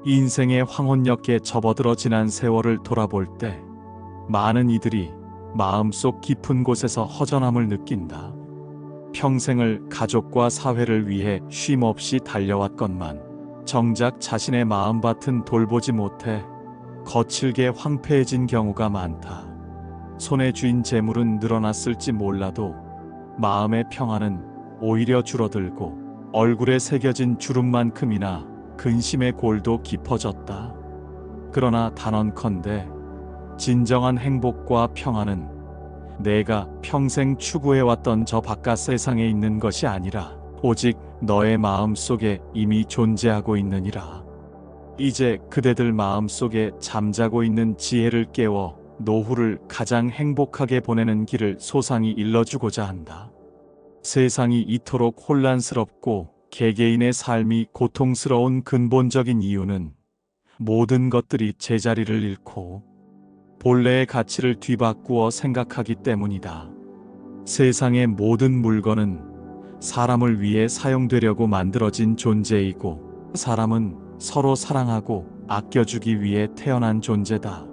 인생의 황혼역에 접어들어 지난 세월을 돌아볼 때 많은 이들이 마음속 깊은 곳에서 허전함을 느낀다. 평생을 가족과 사회를 위해 쉼없이 달려왔건만 정작 자신의 마음밭은 돌보지 못해 거칠게 황폐해진 경우가 많다. 손에 쥔 재물은 늘어났을지 몰라도 마음의 평안은 오히려 줄어들고 얼굴에 새겨진 주름만큼이나 근심의 골도 깊어졌다. 그러나 단언컨대 진정한 행복과 평안은 내가 평생 추구해왔던 저 바깥 세상에 있는 것이 아니라 오직 너의 마음 속에 이미 존재하고 있느니라. 이제 그대들 마음 속에 잠자고 있는 지혜를 깨워 노후를 가장 행복하게 보내는 길을 소상히 일러주고자 한다. 세상이 이토록 혼란스럽고 개개인의 삶이 고통스러운 근본적인 이유는 모든 것들이 제자리를 잃고 본래의 가치를 뒤바꾸어 생각하기 때문이다. 세상의 모든 물건은 사람을 위해 사용되려고 만들어진 존재이고 사람은 서로 사랑하고 아껴주기 위해 태어난 존재다.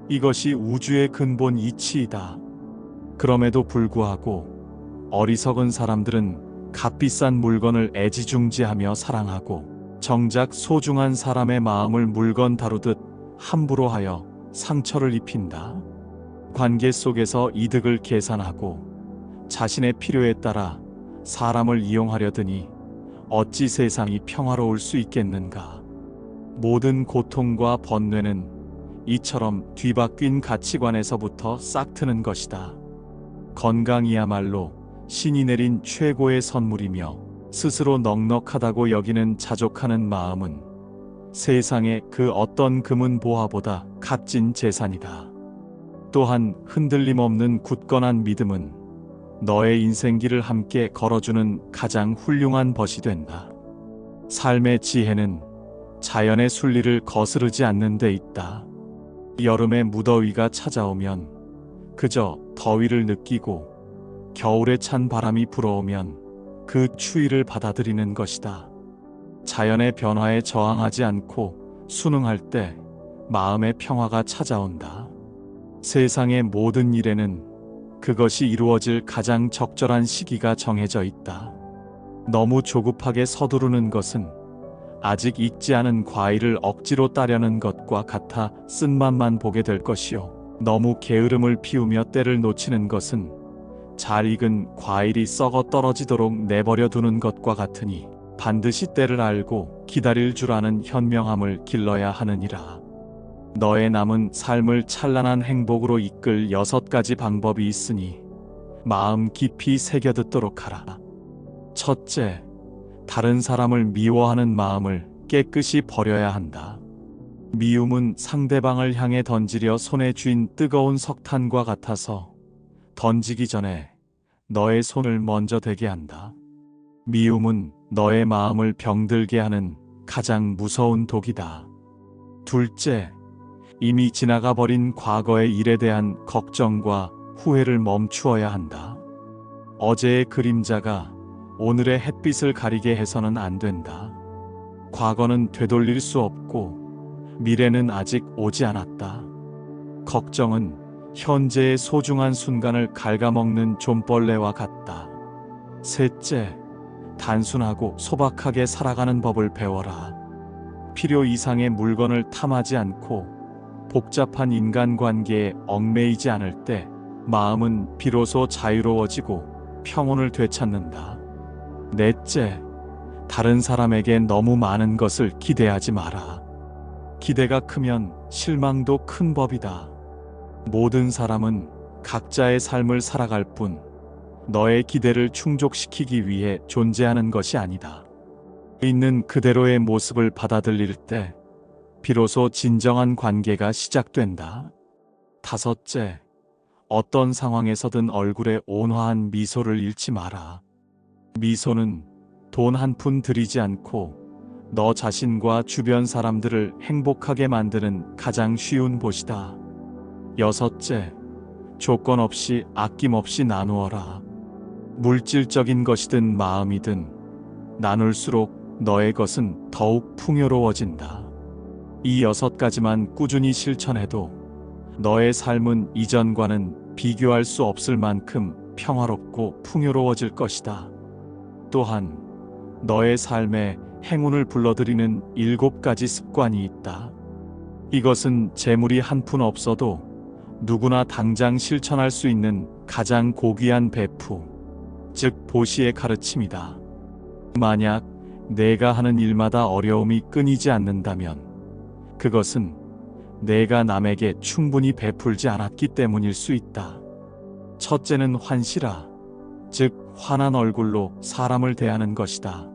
이것이 우주의 근본 이치이다. 그럼에도 불구하고 어리석은 사람들은 값비싼 물건을 애지중지하며 사랑하고 정작 소중한 사람의 마음을 물건 다루듯 함부로 하여 상처를 입힌다. 관계 속에서 이득을 계산하고 자신의 필요에 따라 사람을 이용하려 드니 어찌 세상이 평화로울 수 있겠는가. 모든 고통과 번뇌는 이처럼 뒤바뀐 가치관에서부터 싹트는 것이다. 건강이야말로 신이 내린 최고의 선물이며 스스로 넉넉하다고 여기는 자족하는 마음은 세상의 그 어떤 금은 보화보다 값진 재산이다. 또한 흔들림 없는 굳건한 믿음은 너의 인생길을 함께 걸어주는 가장 훌륭한 벗이 된다. 삶의 지혜는 자연의 순리를 거스르지 않는 데 있다. 여름의 무더위가 찾아오면 그저 더위를 느끼고 겨울에 찬 바람이 불어오면 그 추위를 받아들이는 것이다. 자연의 변화에 저항하지 않고 순응할 때 마음의 평화가 찾아온다. 세상의 모든 일에는 그것이 이루어질 가장 적절한 시기가 정해져 있다. 너무 조급하게 서두르는 것은 아직 익지 않은 과일을 억지로 따려는 것과 같아 쓴맛만 보게 될 것이요. 너무 게으름을 피우며 때를 놓치는 것은 잘 익은 과일이 썩어 떨어지도록 내버려 두는 것과 같으니 반드시 때를 알고 기다릴 줄 아는 현명함을 길러야 하느니라. 너의 남은 삶을 찬란한 행복으로 이끌 6가지 방법이 있으니 마음 깊이 새겨듣도록 하라. 첫째, 다른 사람을 미워하는 마음을 깨끗이 버려야 한다. 미움은 상대방을 향해 던지려 손에 쥔 뜨거운 석탄과 같아서 던지기 전에 너의 손을 먼저 대게 한다. 미움은 너의 마음을 병들게 하는 가장 무서운 독이다. 둘째, 이미 지나가 버린 과거의 일에 대한 걱정과 후회를 멈추어야 한다. 어제의 그림자가 오늘의 햇빛을 가리게 해서는 안 된다. 과거는 되돌릴 수 없고 미래는 아직 오지 않았다. 걱정은 현재의 소중한 순간을 갉아먹는 좀벌레와 같다. 셋째, 단순하고 소박하게 살아가는 법을 배워라. 필요 이상의 물건을 탐하지 않고 복잡한 인간관계에 얽매이지 않을 때 마음은 비로소 자유로워지고 평온을 되찾는다. 넷째, 다른 사람에게 너무 많은 것을 기대하지 마라. 기대가 크면 실망도 큰 법이다. 모든 사람은 각자의 삶을 살아갈 뿐 너의 기대를 충족시키기 위해 존재하는 것이 아니다. 있는 그대로의 모습을 받아들일 때 비로소 진정한 관계가 시작된다. 다섯째, 어떤 상황에서든 얼굴에 온화한 미소를 잃지 마라. 미소는 돈 한 푼 들이지 않고 너 자신과 주변 사람들을 행복하게 만드는 가장 쉬운 곳이다. 여섯째, 조건 없이 아낌없이 나누어라. 물질적인 것이든 마음이든 나눌수록 너의 것은 더욱 풍요로워진다. 이 6가지만 꾸준히 실천해도 너의 삶은 이전과는 비교할 수 없을 만큼 평화롭고 풍요로워질 것이다. 또한 너의 삶에 행운을 불러들이는 7가지 습관이 있다. 이것은 재물이 한 푼 없어도 누구나 당장 실천할 수 있는 가장 고귀한 배프, 즉 보시의 가르침이다. 만약 내가 하는 일마다 어려움이 끊이지 않는다면 그것은 내가 남에게 충분히 베풀지 않았기 때문일 수 있다. 첫째는 환시라, 즉 환한 얼굴로 사람을 대하는 것이다.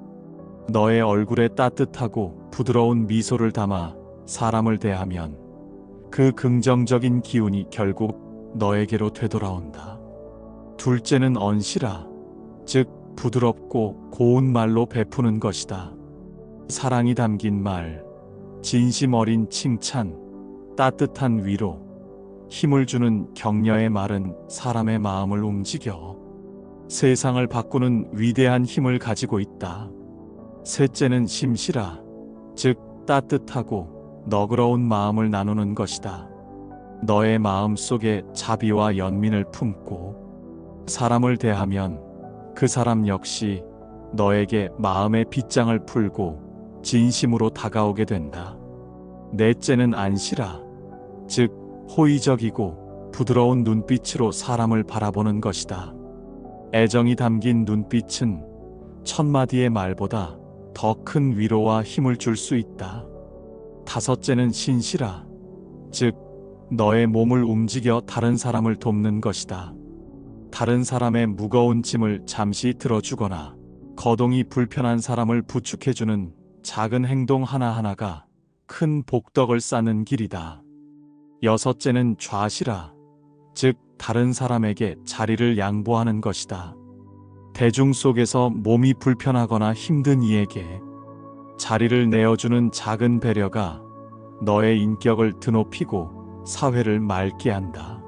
너의 얼굴에 따뜻하고 부드러운 미소를 담아 사람을 대하면 그 긍정적인 기운이 결국 너에게로 되돌아온다. 둘째는 언시라, 즉 부드럽고 고운 말로 베푸는 것이다. 사랑이 담긴 말, 진심 어린 칭찬, 따뜻한 위로, 힘을 주는 격려의 말은 사람의 마음을 움직여 세상을 바꾸는 위대한 힘을 가지고 있다. 셋째는 심시라, 즉 따뜻하고 너그러운 마음을 나누는 것이다. 너의 마음 속에 자비와 연민을 품고 사람을 대하면 그 사람 역시 너에게 마음의 빗장을 풀고 진심으로 다가오게 된다. 넷째는 안시라, 즉 호의적이고 부드러운 눈빛으로 사람을 바라보는 것이다. 애정이 담긴 눈빛은 1000마디의 말보다 더 큰 위로와 힘을 줄 수 있다. 다섯째는 신시라, 즉 너의 몸을 움직여 다른 사람을 돕는 것이다. 다른 사람의 무거운 짐을 잠시 들어주거나 거동이 불편한 사람을 부축해주는 작은 행동 하나하나가 큰 복덕을 쌓는 길이다. 여섯째는 좌시라, 즉 다른 사람에게 자리를 양보하는 것이다. 대중 속에서 몸이 불편하거나 힘든 이에게 자리를 내어주는 작은 배려가 너의 인격을 드높이고 사회를 맑게 한다.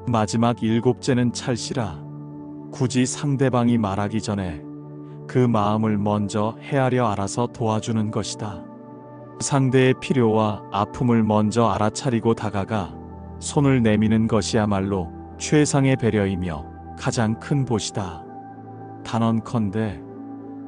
마지막 7째는 찰시라, 굳이 상대방이 말하기 전에 그 마음을 먼저 헤아려 알아서 도와주는 것이다. 상대의 필요와 아픔을 먼저 알아차리고 다가가 손을 내미는 것이야말로 최상의 배려이며 가장 큰 보시다. 단언컨대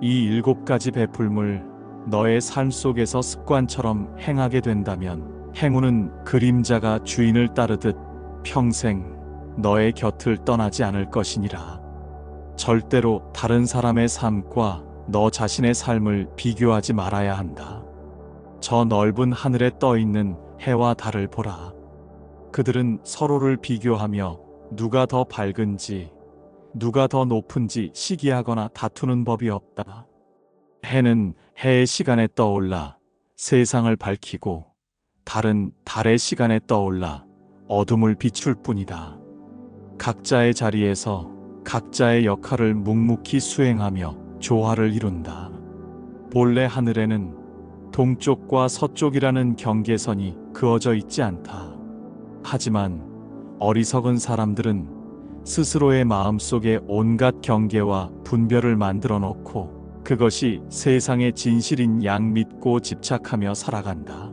이 7가지 베풀물 너의 삶 속에서 습관처럼 행하게 된다면 행운은 그림자가 주인을 따르듯 평생 너의 곁을 떠나지 않을 것이니라. 절대로 다른 사람의 삶과 너 자신의 삶을 비교하지 말아야 한다. 저 넓은 하늘에 떠 있는 해와 달을 보라. 그들은 서로를 비교하며 누가 더 밝은지, 누가 더 높은지 시기하거나 다투는 법이 없다. 해는 해의 시간에 떠올라 세상을 밝히고 달은 달의 시간에 떠올라 어둠을 비출 뿐이다. 각자의 자리에서 각자의 역할을 묵묵히 수행하며 조화를 이룬다. 본래 하늘에는 동쪽과 서쪽이라는 경계선이 그어져 있지 않다. 하지만 어리석은 사람들은 스스로의 마음속에 온갖 경계와 분별을 만들어 놓고 그것이 세상의 진실인 양 믿고 집착하며 살아간다.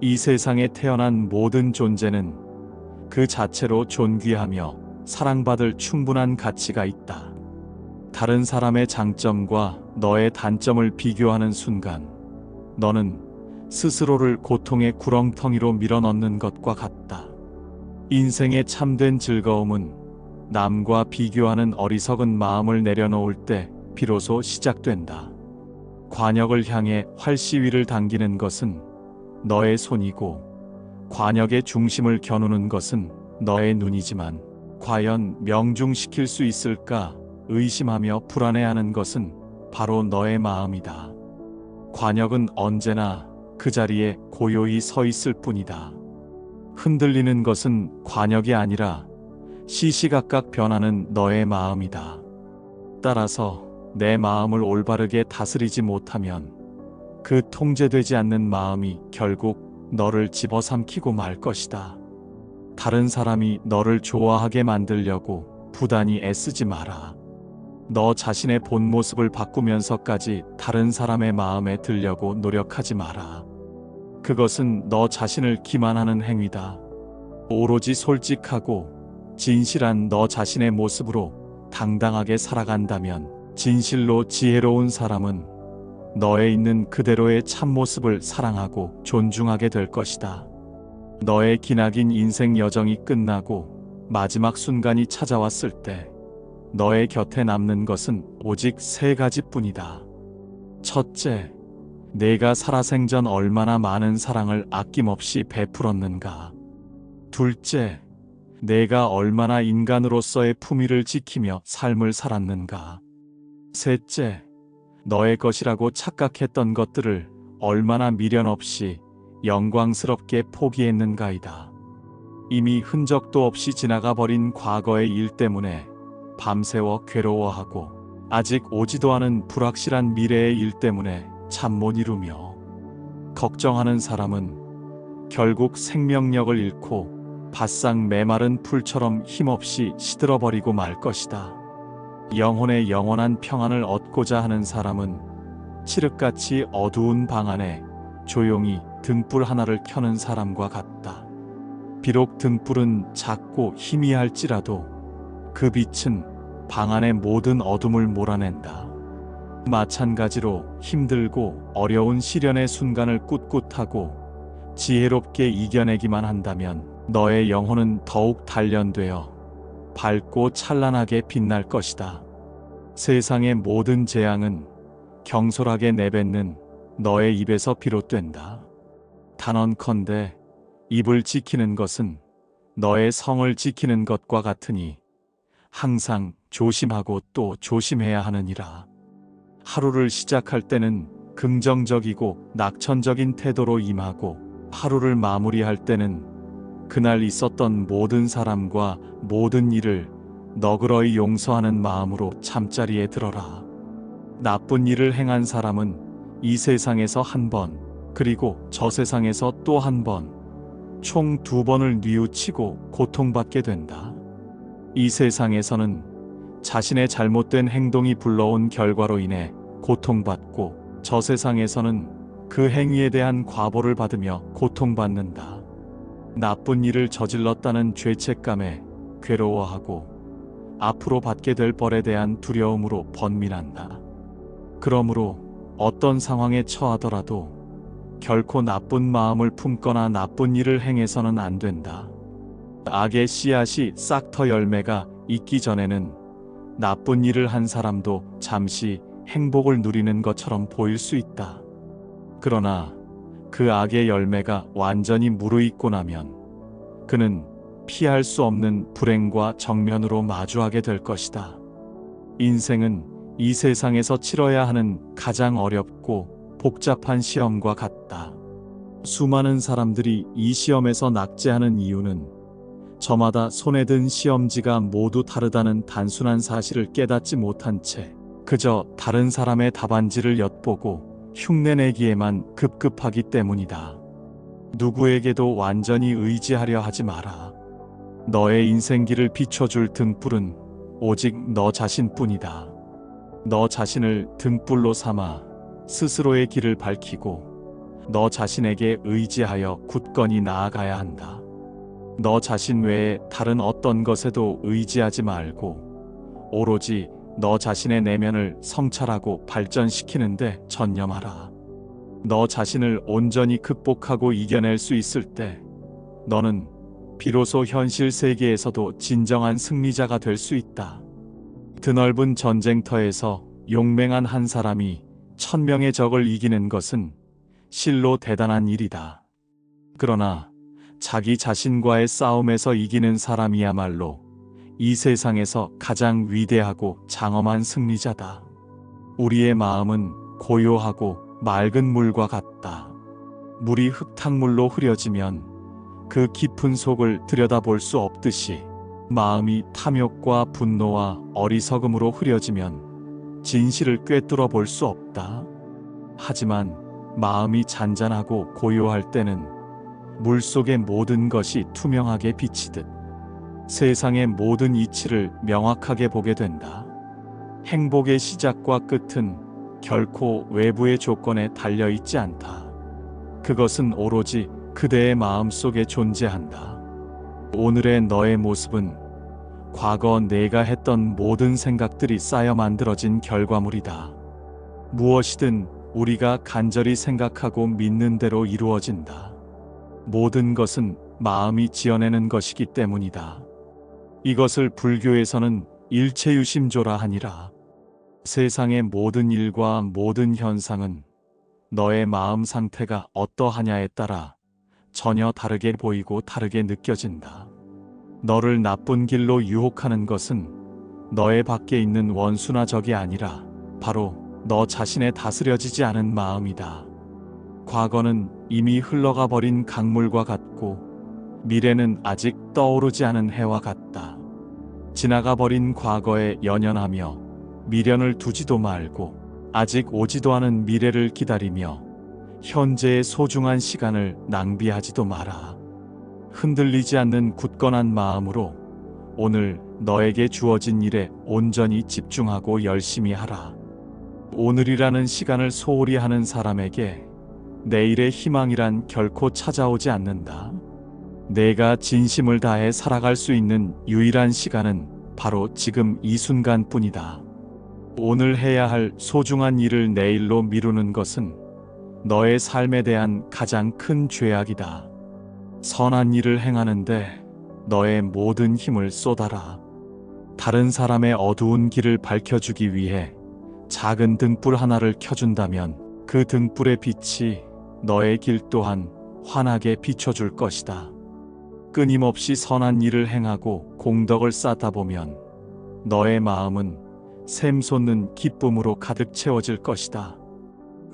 이 세상에 태어난 모든 존재는 그 자체로 존귀하며 사랑받을 충분한 가치가 있다. 다른 사람의 장점과 너의 단점을 비교하는 순간 너는 스스로를 고통의 구렁텅이로 밀어넣는 것과 같다. 인생의 참된 즐거움은 남과 비교하는 어리석은 마음을 내려놓을 때 비로소 시작된다. 관역을 향해 활시위를 당기는 것은 너의 손이고 관역의 중심을 겨누는 것은 너의 눈이지만 과연 명중시킬 수 있을까 의심하며 불안해하는 것은 바로 너의 마음이다. 관역은 언제나 그 자리에 고요히 서 있을 뿐이다. 흔들리는 것은 관역이 아니라 시시각각 변하는 너의 마음이다. 따라서 내 마음을 올바르게 다스리지 못하면 그 통제되지 않는 마음이 결국 너를 집어삼키고 말 것이다. 다른 사람이 너를 좋아하게 만들려고 부단히 애쓰지 마라. 너 자신의 본 모습을 바꾸면서까지 다른 사람의 마음에 들려고 노력하지 마라. 그것은 너 자신을 기만하는 행위다. 오로지 솔직하고 진실한 너 자신의 모습으로 당당하게 살아간다면 진실로 지혜로운 사람은 너에 있는 그대로의 참모습을 사랑하고 존중하게 될 것이다. 너의 기나긴 인생 여정이 끝나고 마지막 순간이 찾아왔을 때 너의 곁에 남는 것은 오직 세 가지뿐이다. 첫째, 내가 살아생전 얼마나 많은 사랑을 아낌없이 베풀었는가. 둘째, 내가 얼마나 인간으로서의 품위를 지키며 삶을 살았는가. 셋째, 너의 것이라고 착각했던 것들을 얼마나 미련 없이 영광스럽게 포기했는가이다. 이미 흔적도 없이 지나가 버린 과거의 일 때문에 밤새워 괴로워하고 아직 오지도 않은 불확실한 미래의 일 때문에 잠 못 이루며 걱정하는 사람은 결국 생명력을 잃고 바싹 메마른 풀처럼 힘없이 시들어버리고 말 것이다. 영혼의 영원한 평안을 얻고자 하는 사람은 칠흑같이 어두운 방 안에 조용히 등불 하나를 켜는 사람과 같다. 비록 등불은 작고 희미할지라도 그 빛은 방 안의 모든 어둠을 몰아낸다. 마찬가지로 힘들고 어려운 시련의 순간을 꿋꿋하고 지혜롭게 이겨내기만 한다면 너의 영혼은 더욱 단련되어 밝고 찬란하게 빛날 것이다. 세상의 모든 재앙은 경솔하게 내뱉는 너의 입에서 비롯된다. 단언컨대 입을 지키는 것은 너의 성을 지키는 것과 같으니 항상 조심하고 또 조심해야 하느니라. 하루를 시작할 때는 긍정적이고 낙천적인 태도로 임하고 하루를 마무리할 때는 그날 있었던 모든 사람과 모든 일을 너그러이 용서하는 마음으로 잠자리에 들어라. 나쁜 일을 행한 사람은 이 세상에서 한 번, 그리고 저 세상에서 또 한 번, 총 2번을 뉘우치고 고통받게 된다. 이 세상에서는 자신의 잘못된 행동이 불러온 결과로 인해 고통받고 저 세상에서는 그 행위에 대한 과보를 받으며 고통받는다. 나쁜 일을 저질렀다는 죄책감에 괴로워하고 앞으로 받게 될 벌에 대한 두려움으로 번민한다. 그러므로 어떤 상황에 처하더라도 결코 나쁜 마음을 품거나 나쁜 일을 행해서는 안 된다. 악의 씨앗이 싹터 열매가 있기 전에는 나쁜 일을 한 사람도 잠시 행복을 누리는 것처럼 보일 수 있다. 그러나 그 악의 열매가 완전히 무르익고 나면 그는 피할 수 없는 불행과 정면으로 마주하게 될 것이다. 인생은 이 세상에서 치러야 하는 가장 어렵고 복잡한 시험과 같다. 수많은 사람들이 이 시험에서 낙제하는 이유는 저마다 손에 든 시험지가 모두 다르다는 단순한 사실을 깨닫지 못한 채 그저 다른 사람의 답안지를 엿보고 흉내내기에만 급급하기 때문이다. 누구에게도 완전히 의지하려 하지 마라. 너의 인생길을 비춰줄 등불은 오직 너 자신뿐이다. 너 자신을 등불로 삼아 스스로의 길을 밝히고 너 자신에게 의지하여 굳건히 나아가야 한다. 너 자신 외에 다른 어떤 것에도 의지하지 말고 오로지 너 자신의 내면을 성찰하고 발전시키는데 전념하라. 너 자신을 온전히 극복하고 이겨낼 수 있을 때 너는 비로소 현실 세계에서도 진정한 승리자가 될 수 있다. 드넓은 전쟁터에서 용맹한 한 사람이 1000명의 적을 이기는 것은 실로 대단한 일이다. 그러나 자기 자신과의 싸움에서 이기는 사람이야말로 이 세상에서 가장 위대하고 장엄한 승리자다. 우리의 마음은 고요하고 맑은 물과 같다. 물이 흙탕물로 흐려지면 그 깊은 속을 들여다볼 수 없듯이 마음이 탐욕과 분노와 어리석음으로 흐려지면 진실을 꿰뚫어 볼 수 없다. 하지만 마음이 잔잔하고 고요할 때는 물 속의 모든 것이 투명하게 비치듯 세상의 모든 이치를 명확하게 보게 된다. 행복의 시작과 끝은 결코 외부의 조건에 달려있지 않다. 그것은 오로지 그대의 마음 속에 존재한다. 오늘의 너의 모습은 과거 내가 했던 모든 생각들이 쌓여 만들어진 결과물이다. 무엇이든 우리가 간절히 생각하고 믿는 대로 이루어진다. 모든 것은 마음이 지어내는 것이기 때문이다. 이것을 불교에서는 일체유심조라 하니라. 세상의 모든 일과 모든 현상은 너의 마음 상태가 어떠하냐에 따라 전혀 다르게 보이고 다르게 느껴진다. 너를 나쁜 길로 유혹하는 것은 너의 밖에 있는 원수나 적이 아니라 바로 너 자신의 다스려지지 않은 마음이다. 과거는 이미 흘러가 버린 강물과 같고 미래는 아직 떠오르지 않은 해와 같다. 지나가 버린 과거에 연연하며 미련을 두지도 말고 아직 오지도 않은 미래를 기다리며 현재의 소중한 시간을 낭비하지도 마라. 흔들리지 않는 굳건한 마음으로 오늘 너에게 주어진 일에 온전히 집중하고 열심히 하라. 오늘이라는 시간을 소홀히 하는 사람에게 내일의 희망이란 결코 찾아오지 않는다. 내가 진심을 다해 살아갈 수 있는 유일한 시간은 바로 지금 이 순간뿐이다. 오늘 해야 할 소중한 일을 내일로 미루는 것은 너의 삶에 대한 가장 큰 죄악이다. 선한 일을 행하는데 너의 모든 힘을 쏟아라. 다른 사람의 어두운 길을 밝혀주기 위해 작은 등불 하나를 켜준다면 그 등불의 빛이 너의 길 또한 환하게 비춰줄 것이다. 끊임없이 선한 일을 행하고 공덕을 쌓다 보면 너의 마음은 샘솟는 기쁨으로 가득 채워질 것이다.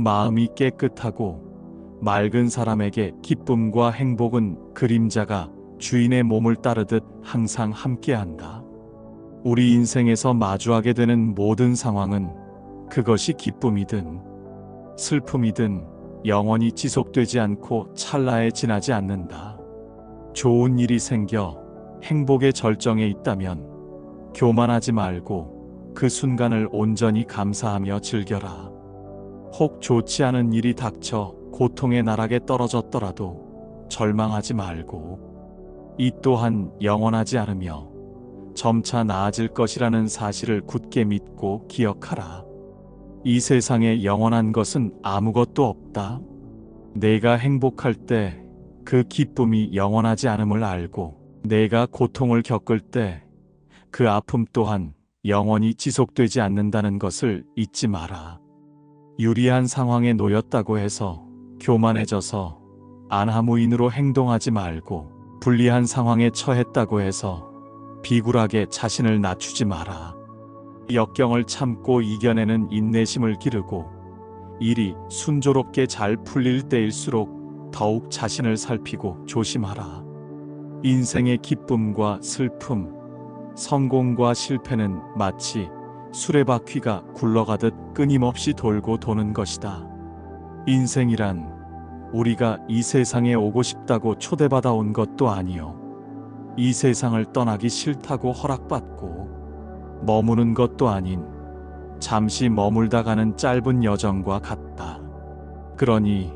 마음이 깨끗하고 맑은 사람에게 기쁨과 행복은 그림자가 주인의 몸을 따르듯 항상 함께한다. 우리 인생에서 마주하게 되는 모든 상황은 그것이 기쁨이든 슬픔이든 영원히 지속되지 않고 찰나에 지나지 않는다. 좋은 일이 생겨 행복의 절정에 있다면 교만하지 말고 그 순간을 온전히 감사하며 즐겨라. 혹 좋지 않은 일이 닥쳐 고통의 나락에 떨어졌더라도 절망하지 말고 이 또한 영원하지 않으며 점차 나아질 것이라는 사실을 굳게 믿고 기억하라. 이 세상에 영원한 것은 아무것도 없다. 내가 행복할 때 그 기쁨이 영원하지 않음을 알고 내가 고통을 겪을 때 그 아픔 또한 영원히 지속되지 않는다는 것을 잊지 마라. 유리한 상황에 놓였다고 해서 교만해져서 안하무인으로 행동하지 말고 불리한 상황에 처했다고 해서 비굴하게 자신을 낮추지 마라. 역경을 참고 이겨내는 인내심을 기르고 일이 순조롭게 잘 풀릴 때일수록 더욱 자신을 살피고 조심하라. 인생의 기쁨과 슬픔, 성공과 실패는 마치 수레바퀴가 굴러가듯 끊임없이 돌고 도는 것이다. 인생이란 우리가 이 세상에 오고 싶다고 초대받아 온 것도 아니요, 이 세상을 떠나기 싫다고 허락받고 머무는 것도 아닌 잠시 머물다 가는 짧은 여정과 같다. 그러니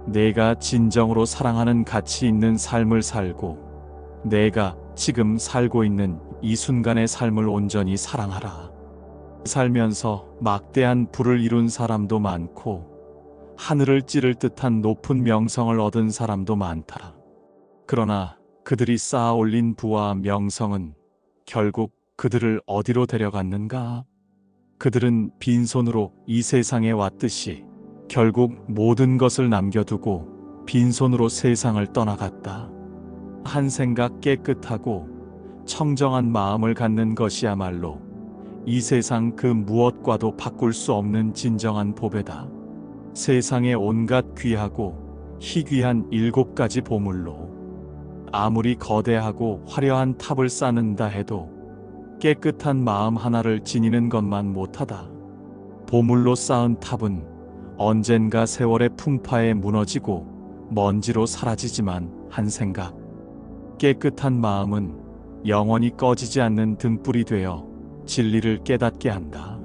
내가 진정으로 사랑하는 가치 있는 삶을 살고 내가 지금 살고 있는 이 순간의 삶을 온전히 사랑하라. 살면서 막대한 부를 이룬 사람도 많고 하늘을 찌를 듯한 높은 명성을 얻은 사람도 많다. 그러나 그들이 쌓아 올린 부와 명성은 결국 그들을 어디로 데려갔는가? 그들은 빈손으로 이 세상에 왔듯이 결국 모든 것을 남겨두고 빈손으로 세상을 떠나갔다. 한 생각 깨끗하고 청정한 마음을 갖는 것이야말로 이 세상 그 무엇과도 바꿀 수 없는 진정한 보배다. 세상의 온갖 귀하고 희귀한 7가지 보물로 아무리 거대하고 화려한 탑을 쌓는다 해도 깨끗한 마음 하나를 지니는 것만 못하다. 보물로 쌓은 탑은 언젠가 세월의 풍파에 무너지고 먼지로 사라지지만 한 생각, 깨끗한 마음은 영원히 꺼지지 않는 등불이 되어 진리를 깨닫게 한다.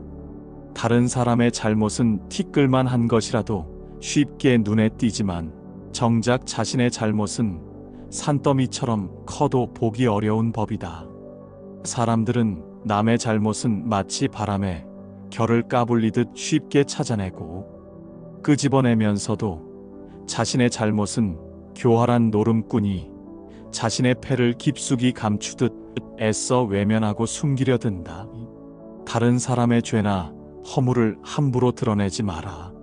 다른 사람의 잘못은 티끌만 한 것이라도 쉽게 눈에 띄지만 정작 자신의 잘못은 산더미처럼 커도 보기 어려운 법이다. 사람들은 남의 잘못은 마치 바람에 결을 까불리듯 쉽게 찾아내고 끄집어내면서도 자신의 잘못은 교활한 노름꾼이 자신의 패를 깊숙이 감추듯 애써 외면하고 숨기려 든다. 다른 사람의 죄나 허물을 함부로 드러내지 마라.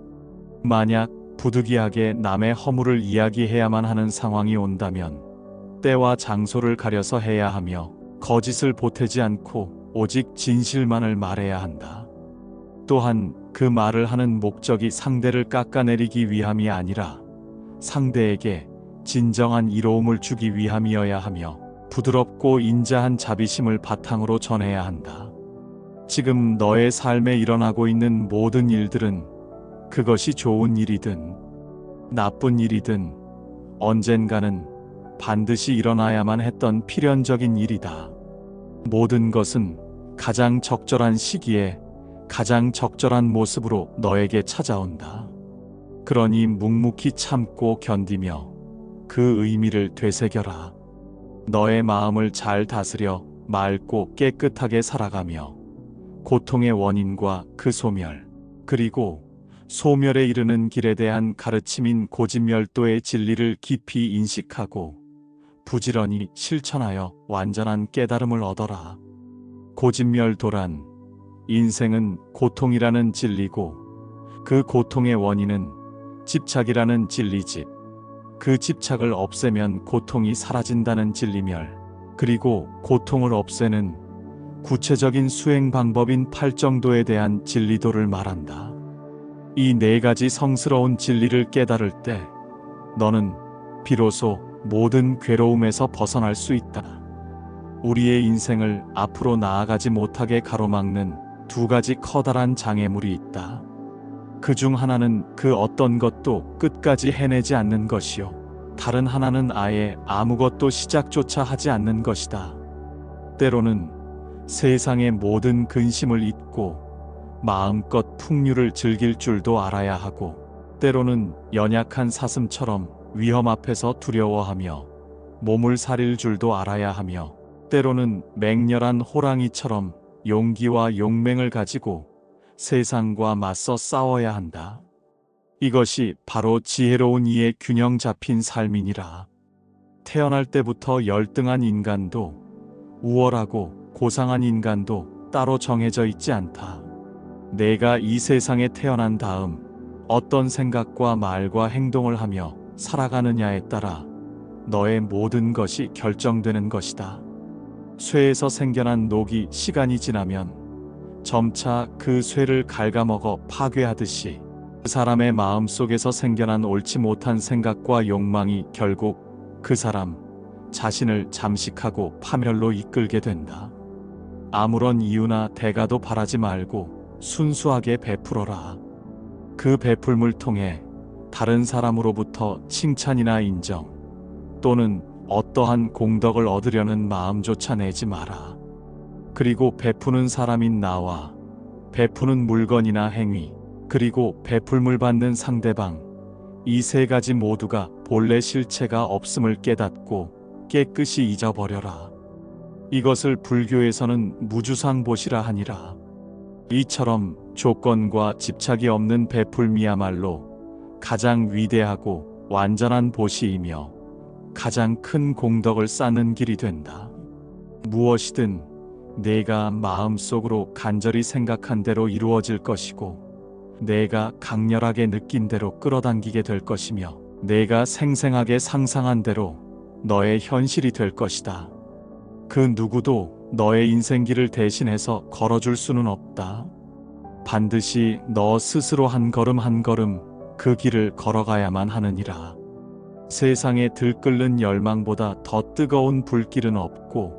만약 부득이하게 남의 허물을 이야기해야만 하는 상황이 온다면 때와 장소를 가려서 해야 하며 거짓을 보태지 않고 오직 진실만을 말해야 한다. 또한 그 말을 하는 목적이 상대를 깎아내리기 위함이 아니라 상대에게 진정한 이로움을 주기 위함이어야 하며 부드럽고 인자한 자비심을 바탕으로 전해야 한다. 지금 너의 삶에 일어나고 있는 모든 일들은 그것이 좋은 일이든 나쁜 일이든 언젠가는 반드시 일어나야만 했던 필연적인 일이다. 모든 것은 가장 적절한 시기에 가장 적절한 모습으로 너에게 찾아온다. 그러니 묵묵히 참고 견디며 그 의미를 되새겨라. 너의 마음을 잘 다스려 맑고 깨끗하게 살아가며 고통의 원인과 그 소멸, 그리고 소멸에 이르는 길에 대한 가르침인 고진멸도의 진리를 깊이 인식하고 부지런히 실천하여 완전한 깨달음을 얻어라. 고진멸도란 인생은 고통이라는 진리고 그 고통의 원인은 집착이라는 진리집, 그 집착을 없애면 고통이 사라진다는 진리멸, 그리고 고통을 없애는 구체적인 수행 방법인 팔정도에 대한 진리도를 말한다. 이 네 가지 성스러운 진리를 깨달을 때 너는 비로소 모든 괴로움에서 벗어날 수 있다. 우리의 인생을 앞으로 나아가지 못하게 가로막는 두 가지 커다란 장애물이 있다. 그 중 하나는 그 어떤 것도 끝까지 해내지 않는 것이요, 다른 하나는 아예 아무것도 시작조차 하지 않는 것이다. 때로는 세상의 모든 근심을 잊고 마음껏 풍류를 즐길 줄도 알아야 하고, 때로는 연약한 사슴처럼 위험 앞에서 두려워하며 몸을 사릴 줄도 알아야 하며, 때로는 맹렬한 호랑이처럼 용기와 용맹을 가지고 세상과 맞서 싸워야 한다. 이것이 바로 지혜로운 이의 균형 잡힌 삶이니라. 태어날 때부터 열등한 인간도 우월하고 고상한 인간도 따로 정해져 있지 않다. 내가 이 세상에 태어난 다음 어떤 생각과 말과 행동을 하며 살아가느냐에 따라 너의 모든 것이 결정되는 것이다. 쇠에서 생겨난 녹이 시간이 지나면 점차 그 쇠를 갉아먹어 파괴하듯이 그 사람의 마음 속에서 생겨난 옳지 못한 생각과 욕망이 결국 그 사람 자신을 잠식하고 파멸로 이끌게 된다. 아무런 이유나 대가도 바라지 말고 순수하게 베풀어라. 그 베풀물 통해 다른 사람으로부터 칭찬이나 인정 또는 어떠한 공덕을 얻으려는 마음조차 내지 마라. 그리고 베푸는 사람인 나와 베푸는 물건이나 행위, 그리고 베풀물 받는 상대방, 이 세 가지 모두가 본래 실체가 없음을 깨닫고 깨끗이 잊어버려라. 이것을 불교에서는 무주상보시라 하니라. 이처럼 조건과 집착이 없는 베풀미야말로 가장 위대하고 완전한 보시이며 가장 큰 공덕을 쌓는 길이 된다. 무엇이든 내가 마음속으로 간절히 생각한 대로 이루어질 것이고, 내가 강렬하게 느낀 대로 끌어당기게 될 것이며, 내가 생생하게 상상한 대로 너의 현실이 될 것이다. 그 누구도 너의 인생길을 대신해서 걸어줄 수는 없다. 반드시 너 스스로 한 걸음 한 걸음 그 길을 걸어가야만 하느니라. 세상에 들끓는 열망보다 더 뜨거운 불길은 없고,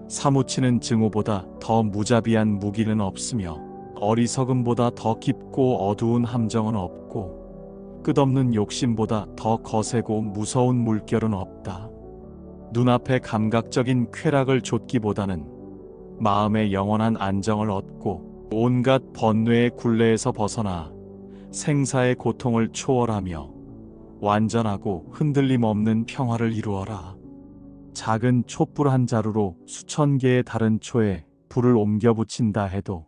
사무치는 증오보다 더 무자비한 무기는 없으며, 어리석음보다 더 깊고 어두운 함정은 없고, 끝없는 욕심보다 더 거세고 무서운 물결은 없다. 눈앞의 감각적인 쾌락을 좇기보다는 마음의 영원한 안정을 얻고 온갖 번뇌의 굴레에서 벗어나 생사의 고통을 초월하며 완전하고 흔들림 없는 평화를 이루어라. 작은 촛불 한 자루로 수천 개의 다른 초에 불을 옮겨 붙인다 해도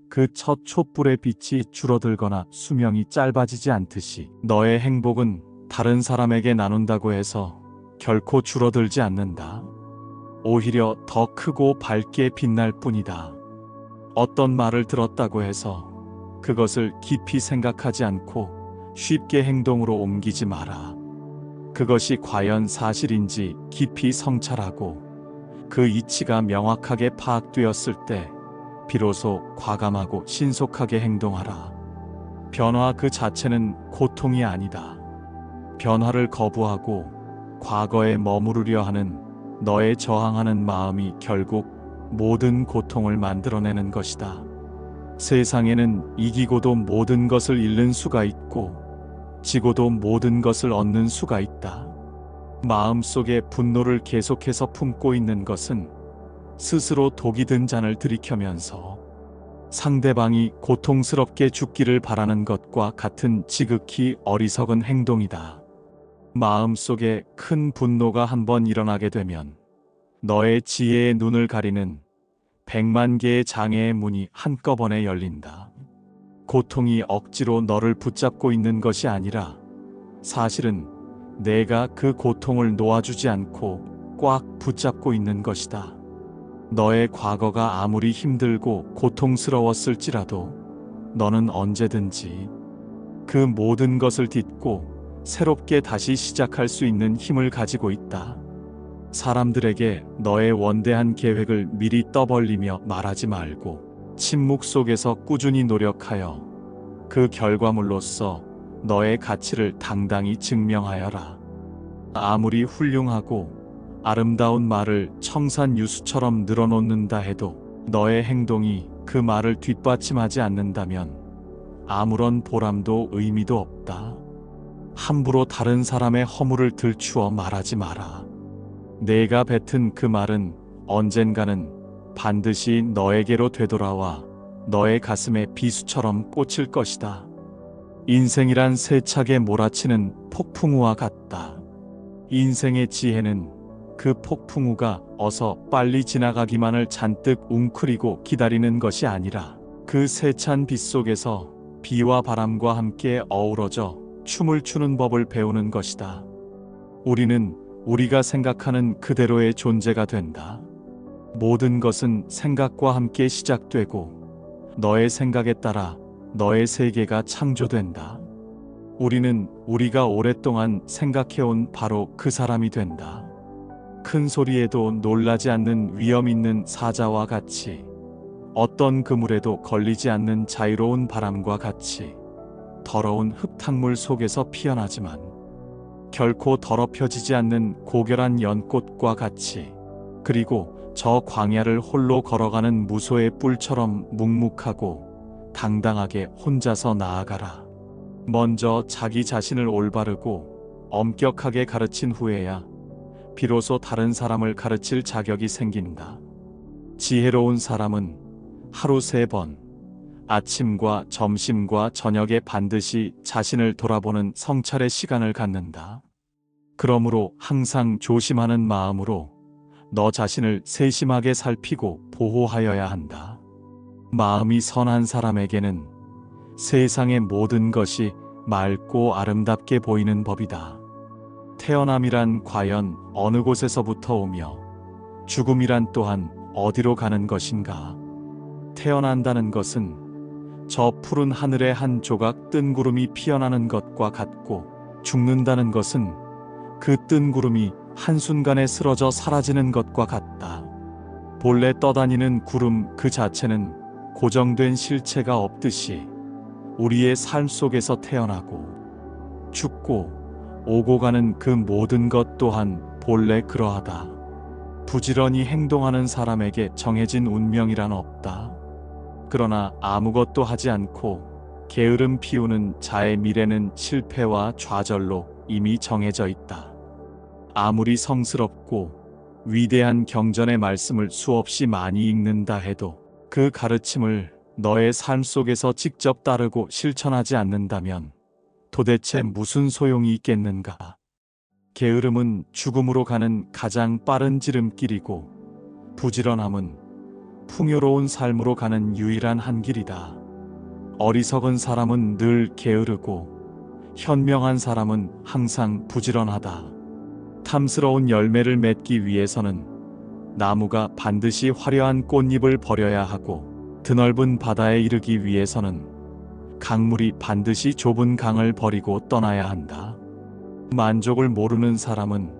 그 첫 촛불의 빛이 줄어들거나 수명이 짧아지지 않듯이 너의 행복은 다른 사람에게 나눈다고 해서 결코 줄어들지 않는다. 오히려 더 크고 밝게 빛날 뿐이다. 어떤 말을 들었다고 해서 그것을 깊이 생각하지 않고 쉽게 행동으로 옮기지 마라. 그것이 과연 사실인지 깊이 성찰하고 그 이치가 명확하게 파악되었을 때 비로소 과감하고 신속하게 행동하라. 변화 그 자체는 고통이 아니다. 변화를 거부하고 과거에 머무르려 하는 너의 저항하는 마음이 결국 모든 고통을 만들어내는 것이다. 세상에는 이기고도 모든 것을 잃는 수가 있고 지고도 모든 것을 얻는 수가 있다. 마음속에 분노를 계속해서 품고 있는 것은 스스로 독이 든 잔을 들이켜면서 상대방이 고통스럽게 죽기를 바라는 것과 같은 지극히 어리석은 행동이다. 마음속에 큰 분노가 한번 일어나게 되면 너의 지혜의 눈을 가리는 100만 개의 장애의 문이 한꺼번에 열린다. 고통이 억지로 너를 붙잡고 있는 것이 아니라 사실은 내가 그 고통을 놓아주지 않고 꽉 붙잡고 있는 것이다. 너의 과거가 아무리 힘들고 고통스러웠을지라도 너는 언제든지 그 모든 것을 딛고 새롭게 다시 시작할 수 있는 힘을 가지고 있다. 사람들에게 너의 원대한 계획을 미리 떠벌리며 말하지 말고 침묵 속에서 꾸준히 노력하여 그 결과물로서 너의 가치를 당당히 증명하여라. 아무리 훌륭하고 아름다운 말을 청산유수처럼 늘어놓는다 해도 너의 행동이 그 말을 뒷받침하지 않는다면 아무런 보람도 의미도 없다. 함부로 다른 사람의 허물을 들추어 말하지 마라. 내가 뱉은 그 말은 언젠가는 반드시 너에게로 되돌아와 너의 가슴에 비수처럼 꽂힐 것이다. 인생이란 세차게 몰아치는 폭풍우와 같다. 인생의 지혜는 그 폭풍우가 어서 빨리 지나가기만을 잔뜩 웅크리고 기다리는 것이 아니라 그 세찬 빛 속에서 비와 바람과 함께 어우러져 춤을 추는 법을 배우는 것이다. 우리는 우리가 생각하는 그대로의 존재가 된다. 모든 것은 생각과 함께 시작되고 너의 생각에 따라 너의 세계가 창조된다. 우리는 우리가 오랫동안 생각해온 바로 그 사람이 된다. 큰 소리에도 놀라지 않는 위험 있는 사자와 같이, 어떤 그물에도 걸리지 않는 자유로운 바람과 같이, 더러운 흙탕물 속에서 피어나지만 결코 더럽혀지지 않는 고결한 연꽃과 같이, 그리고 저 광야를 홀로 걸어가는 무소의 뿔처럼 묵묵하고 당당하게 혼자서 나아가라. 먼저 자기 자신을 올바르고 엄격하게 가르친 후에야 비로소 다른 사람을 가르칠 자격이 생긴다. 지혜로운 사람은 하루 3번, 아침과 점심과 저녁에 반드시 자신을 돌아보는 성찰의 시간을 갖는다. 그러므로 항상 조심하는 마음으로 너 자신을 세심하게 살피고 보호하여야 한다. 마음이 선한 사람에게는 세상의 모든 것이 맑고 아름답게 보이는 법이다. 태어남이란 과연 어느 곳에서부터 오며 죽음이란 또한 어디로 가는 것인가? 태어난다는 것은 저 푸른 하늘의 한 조각 뜬 구름이 피어나는 것과 같고, 죽는다는 것은 그 뜬 구름이 한순간에 쓰러져 사라지는 것과 같다. 본래 떠다니는 구름 그 자체는 고정된 실체가 없듯이 우리의 삶 속에서 태어나고 죽고 오고 가는 그 모든 것 또한 본래 그러하다. 부지런히 행동하는 사람에게 정해진 운명이란 없다. 그러나 아무것도 하지 않고 게으름 피우는 자의 미래는 실패와 좌절로 이미 정해져 있다. 아무리 성스럽고 위대한 경전의 말씀을 수없이 많이 읽는다 해도 그 가르침을 너의 삶 속에서 직접 따르고 실천하지 않는다면 도대체 무슨 소용이 있겠는가? 게으름은 죽음으로 가는 가장 빠른 지름길이고, 부지런함은 풍요로운 삶으로 가는 유일한 한 길이다. 어리석은 사람은 늘 게으르고, 현명한 사람은 항상 부지런하다. 탐스러운 열매를 맺기 위해서는 나무가 반드시 화려한 꽃잎을 버려야 하고, 드넓은 바다에 이르기 위해서는 강물이 반드시 좁은 강을 버리고 떠나야 한다. 만족을 모르는 사람은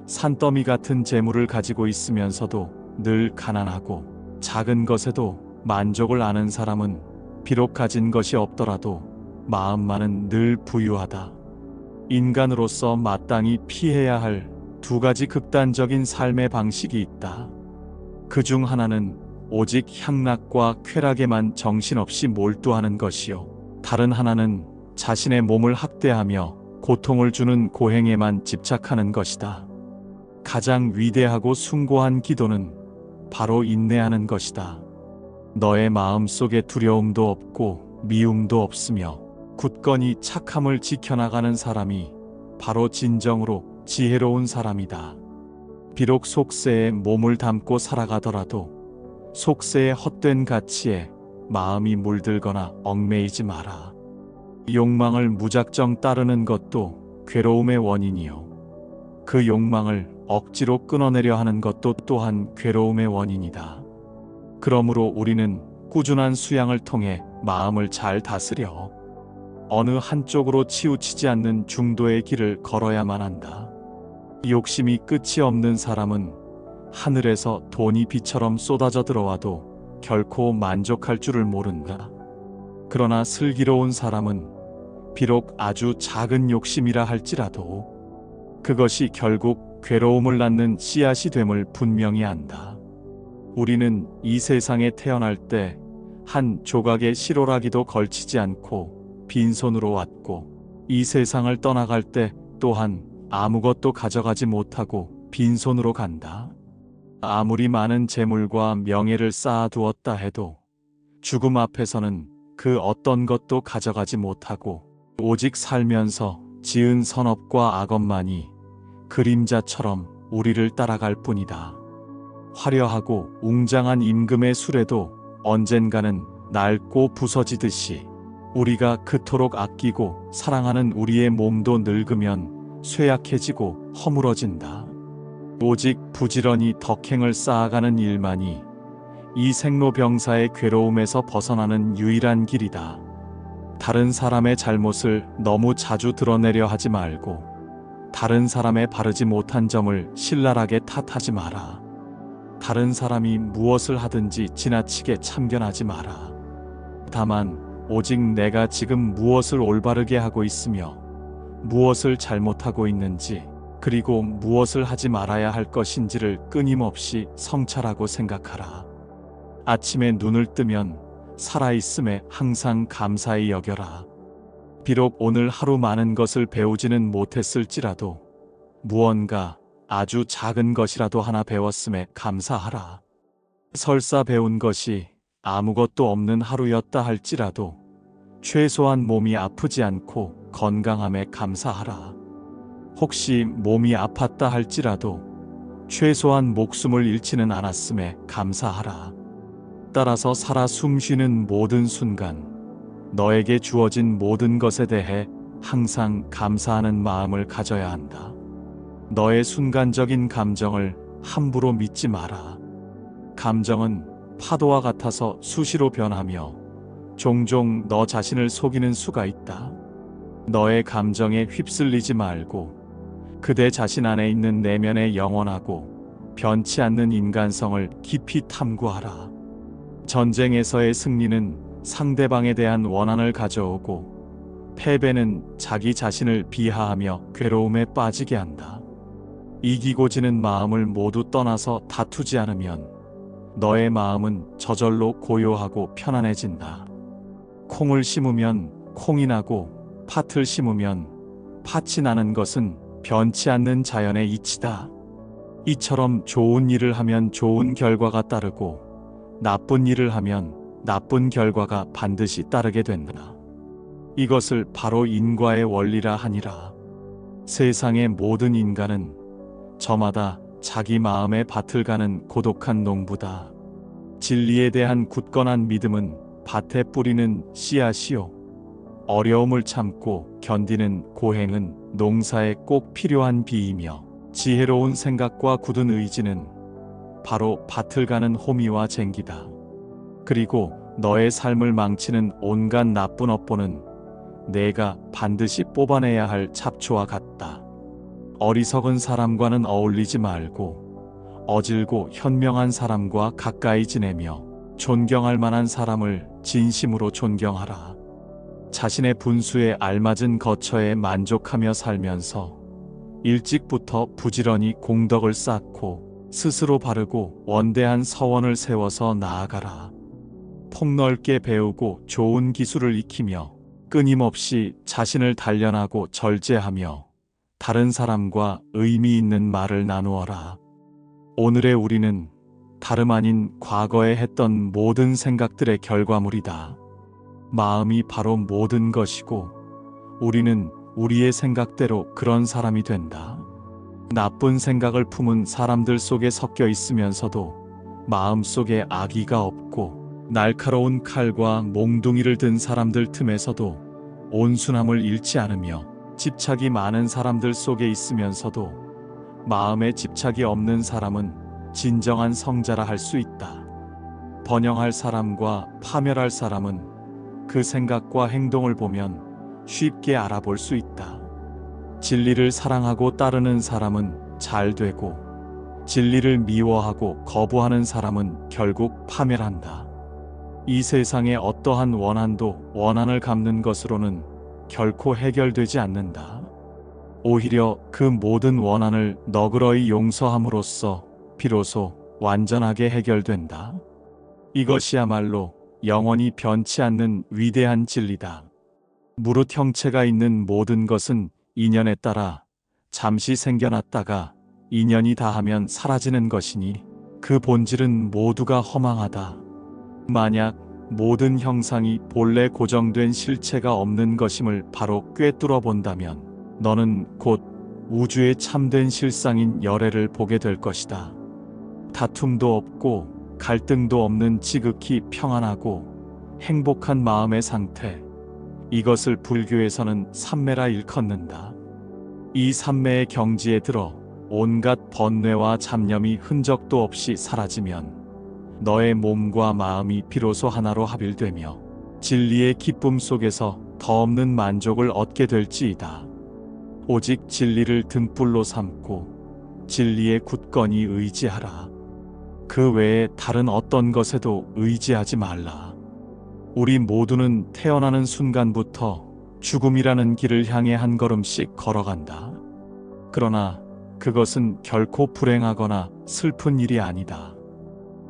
산더미 같은 재물을 가지고 있으면서도 늘 가난하고, 작은 것에도 만족을 아는 사람은 비록 가진 것이 없더라도 마음만은 늘 부유하다. 인간으로서 마땅히 피해야 할 두 가지 극단적인 삶의 방식이 있다. 그 중 하나는 오직 향락과 쾌락에만 정신없이 몰두하는 것이요, 다른 하나는 자신의 몸을 학대하며 고통을 주는 고행에만 집착하는 것이다. 가장 위대하고 숭고한 기도는 바로 인내하는 것이다. 너의 마음 속에 두려움도 없고 미움도 없으며 굳건히 착함을 지켜나가는 사람이 바로 진정으로 지혜로운 사람이다. 비록 속세에 몸을 담고 살아가더라도 속세의 헛된 가치에 마음이 물들거나 얽매이지 마라. 욕망을 무작정 따르는 것도 괴로움의 원인이요, 그 욕망을 억지로 끊어내려 하는 것도 또한 괴로움의 원인이다. 그러므로 우리는 꾸준한 수양을 통해 마음을 잘 다스려 어느 한쪽으로 치우치지 않는 중도의 길을 걸어야만 한다. 욕심이 끝이 없는 사람은 하늘에서 돈이 비처럼 쏟아져 들어와도 결코 만족할 줄을 모른다. 그러나 슬기로운 사람은 비록 아주 작은 욕심이라 할지라도 그것이 결국 괴로움을 낳는 씨앗이 됨을 분명히 안다. 우리는 이 세상에 태어날 때 한 조각의 실오라기도 걸치지 않고 빈손으로 왔고, 이 세상을 떠나갈 때 또한 아무것도 가져가지 못하고 빈손으로 간다. 아무리 많은 재물과 명예를 쌓아두었다 해도 죽음 앞에서는 그 어떤 것도 가져가지 못하고, 오직 살면서 지은 선업과 악업만이 그림자처럼 우리를 따라갈 뿐이다. 화려하고 웅장한 임금의 수레도 언젠가는 낡고 부서지듯이 우리가 그토록 아끼고 사랑하는 우리의 몸도 늙으면 쇠약해지고 허물어진다. 오직 부지런히 덕행을 쌓아가는 일만이 이 생로병사의 괴로움에서 벗어나는 유일한 길이다. 다른 사람의 잘못을 너무 자주 드러내려 하지 말고, 다른 사람의 바르지 못한 점을 신랄하게 탓하지 마라. 다른 사람이 무엇을 하든지 지나치게 참견하지 마라. 다만 오직 내가 지금 무엇을 올바르게 하고 있으며 무엇을 잘못하고 있는지, 그리고 무엇을 하지 말아야 할 것인지를 끊임없이 성찰하고 생각하라. 아침에 눈을 뜨면 살아있음에 항상 감사히 여겨라. 비록 오늘 하루 많은 것을 배우지는 못했을지라도 무언가 아주 작은 것이라도 하나 배웠음에 감사하라. 설사 배운 것이 아무것도 없는 하루였다 할지라도 최소한 몸이 아프지 않고 건강함에 감사하라. 혹시 몸이 아팠다 할지라도 최소한 목숨을 잃지는 않았음에 감사하라. 따라서 살아 숨쉬는 모든 순간 너에게 주어진 모든 것에 대해 항상 감사하는 마음을 가져야 한다. 너의 순간적인 감정을 함부로 믿지 마라. 감정은 파도와 같아서 수시로 변하며 종종 너 자신을 속이는 수가 있다. 너의 감정에 휩쓸리지 말고 그대 자신 안에 있는 내면의 영원하고 변치 않는 인간성을 깊이 탐구하라. 전쟁에서의 승리는 상대방에 대한 원한을 가져오고, 패배는 자기 자신을 비하하며 괴로움에 빠지게 한다. 이기고 지는 마음을 모두 떠나서 다투지 않으면 너의 마음은 저절로 고요하고 편안해진다. 콩을 심으면 콩이 나고 팥을 심으면 팥이 나는 것은 변치 않는 자연의 이치다. 이처럼 좋은 일을 하면 좋은 결과가 따르고 나쁜 일을 하면 나쁜 결과가 반드시 따르게 된다. 이것을 바로 인과의 원리라 하니라. 세상의 모든 인간은 저마다 자기 마음의 밭을 가는 고독한 농부다. 진리에 대한 굳건한 믿음은 밭에 뿌리는 씨앗이요, 어려움을 참고 견디는 고행은 농사에 꼭 필요한 비이며, 지혜로운 생각과 굳은 의지는 바로 밭을 가는 호미와 쟁기다. 그리고 너의 삶을 망치는 온갖 나쁜 업보는 내가 반드시 뽑아내야 할 잡초와 같다. 어리석은 사람과는 어울리지 말고 어질고 현명한 사람과 가까이 지내며 존경할 만한 사람을 진심으로 존경하라. 자신의 분수에 알맞은 거처에 만족하며 살면서 일찍부터 부지런히 공덕을 쌓고 스스로 바르고 원대한 서원을 세워서 나아가라. 폭넓게 배우고 좋은 기술을 익히며 끊임없이 자신을 단련하고 절제하며 다른 사람과 의미 있는 말을 나누어라. 오늘의 우리는 다름 아닌 과거에 했던 모든 생각들의 결과물이다. 마음이 바로 모든 것이고 우리는 우리의 생각대로 그런 사람이 된다. 나쁜 생각을 품은 사람들 속에 섞여 있으면서도 마음속에 악의가 없고 날카로운 칼과 몽둥이를 든 사람들 틈에서도 온순함을 잃지 않으며 집착이 많은 사람들 속에 있으면서도 마음에 집착이 없는 사람은 진정한 성자라 할 수 있다. 번영할 사람과 파멸할 사람은 그 생각과 행동을 보면 쉽게 알아볼 수 있다. 진리를 사랑하고 따르는 사람은 잘 되고 진리를 미워하고 거부하는 사람은 결국 파멸한다. 이 세상의 어떠한 원한도 원한을 갚는 것으로는 결코 해결되지 않는다. 오히려 그 모든 원한을 너그러이 용서함으로써 비로소 완전하게 해결된다. 이것이야말로 영원히 변치 않는 위대한 진리다. 무릇 형체가 있는 모든 것은 인연에 따라 잠시 생겨났다가 인연이 다하면 사라지는 것이니 그 본질은 모두가 허망하다. 만약 모든 형상이 본래 고정된 실체가 없는 것임을 바로 꿰뚫어 본다면 너는 곧 우주의 참된 실상인 열애를 보게 될 것이다. 다툼도 없고 갈등도 없는 지극히 평안하고 행복한 마음의 상태, 이것을 불교에서는 삼매라 일컫는다. 이 삼매의 경지에 들어 온갖 번뇌와 잡념이 흔적도 없이 사라지면 너의 몸과 마음이 비로소 하나로 합일되며 진리의 기쁨 속에서 더없는 만족을 얻게 될지이다. 오직 진리를 등불로 삼고 진리에 굳건히 의지하라. 그 외에 다른 어떤 것에도 의지하지 말라. 우리 모두는 태어나는 순간부터 죽음이라는 길을 향해 한 걸음씩 걸어간다. 그러나 그것은 결코 불행하거나 슬픈 일이 아니다.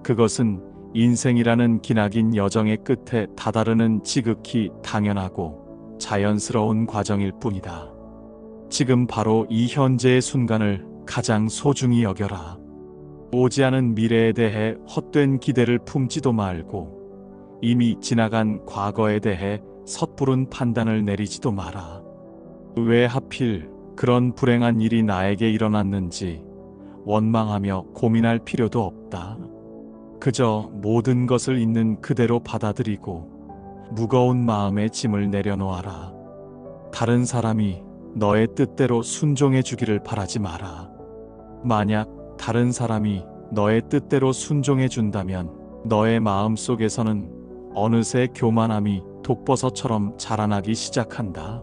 그것은 인생이라는 기나긴 여정의 끝에 다다르는 지극히 당연하고 자연스러운 과정일 뿐이다. 지금 바로 이 현재의 순간을 가장 소중히 여겨라. 오지 않은 미래에 대해 헛된 기대를 품지도 말고 이미 지나간 과거에 대해 섣부른 판단을 내리지도 마라. 왜 하필 그런 불행한 일이 나에게 일어났는지 원망하며 고민할 필요도 없다. 그저 모든 것을 있는 그대로 받아들이고 무거운 마음의 짐을 내려놓아라. 다른 사람이 너의 뜻대로 순종해 주기를 바라지 마라. 만약 다른 사람이 너의 뜻대로 순종해 준다면 너의 마음 속에서는 어느새 교만함이 독버섯처럼 자라나기 시작한다.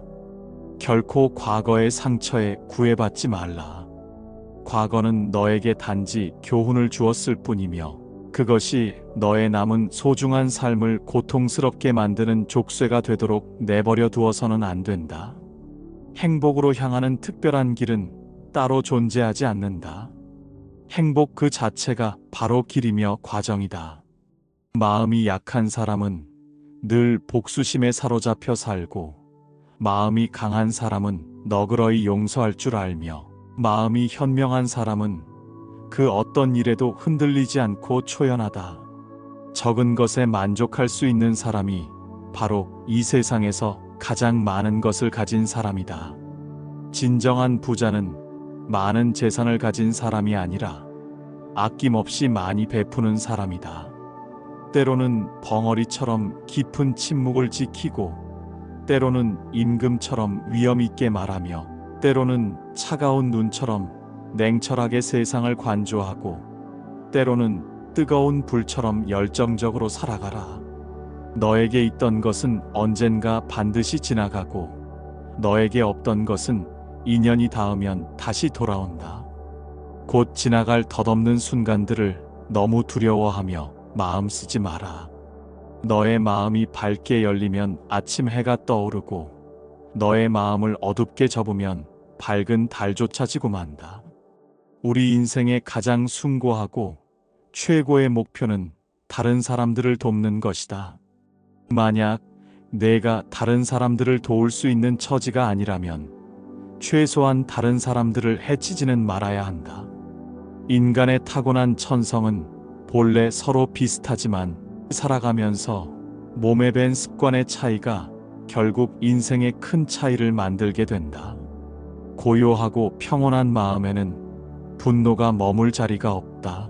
결코 과거의 상처에 구애받지 말라. 과거는 너에게 단지 교훈을 주었을 뿐이며 그것이 너의 남은 소중한 삶을 고통스럽게 만드는 족쇄가 되도록 내버려 두어서는 안 된다. 행복으로 향하는 특별한 길은 따로 존재하지 않는다. 행복 그 자체가 바로 길이며 과정이다. 마음이 약한 사람은 늘 복수심에 사로잡혀 살고 마음이 강한 사람은 너그러이 용서할 줄 알며 마음이 현명한 사람은 그 어떤 일에도 흔들리지 않고 초연하다. 적은 것에 만족할 수 있는 사람이 바로 이 세상에서 가장 많은 것을 가진 사람이다. 진정한 부자는 많은 재산을 가진 사람이 아니라 아낌없이 많이 베푸는 사람이다. 때로는 벙어리처럼 깊은 침묵을 지키고, 때로는 임금처럼 위엄 있게 말하며, 때로는 차가운 눈처럼 냉철하게 세상을 관조하고, 때로는 뜨거운 불처럼 열정적으로 살아가라. 너에게 있던 것은 언젠가 반드시 지나가고, 너에게 없던 것은 인연이 닿으면 다시 돌아온다. 곧 지나갈 덧없는 순간들을 너무 두려워하며 마음 쓰지 마라. 너의 마음이 밝게 열리면 아침 해가 떠오르고, 너의 마음을 어둡게 접으면 밝은 달조차 지고 만다. 우리 인생의 가장 숭고하고 최고의 목표는 다른 사람들을 돕는 것이다. 만약 내가 다른 사람들을 도울 수 있는 처지가 아니라면 최소한 다른 사람들을 해치지는 말아야 한다. 인간의 타고난 천성은 본래 서로 비슷하지만 살아가면서 몸에 밴 습관의 차이가 결국 인생의 큰 차이를 만들게 된다. 고요하고 평온한 마음에는 분노가 머물 자리가 없다.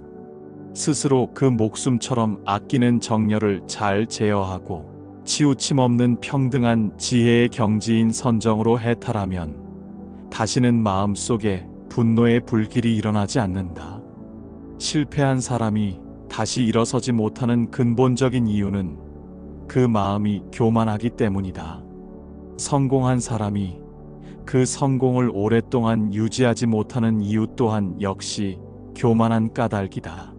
스스로 그 목숨처럼 아끼는 정열을 잘 제어하고 치우침 없는 평등한 지혜의 경지인 선정으로 해탈하면 다시는 마음속에 분노의 불길이 일어나지 않는다. 실패한 사람이 다시 일어서지 못하는 근본적인 이유는 그 마음이 교만하기 때문이다. 성공한 사람이 그 성공을 오랫동안 유지하지 못하는 이유 또한 역시 교만한 까닭이다.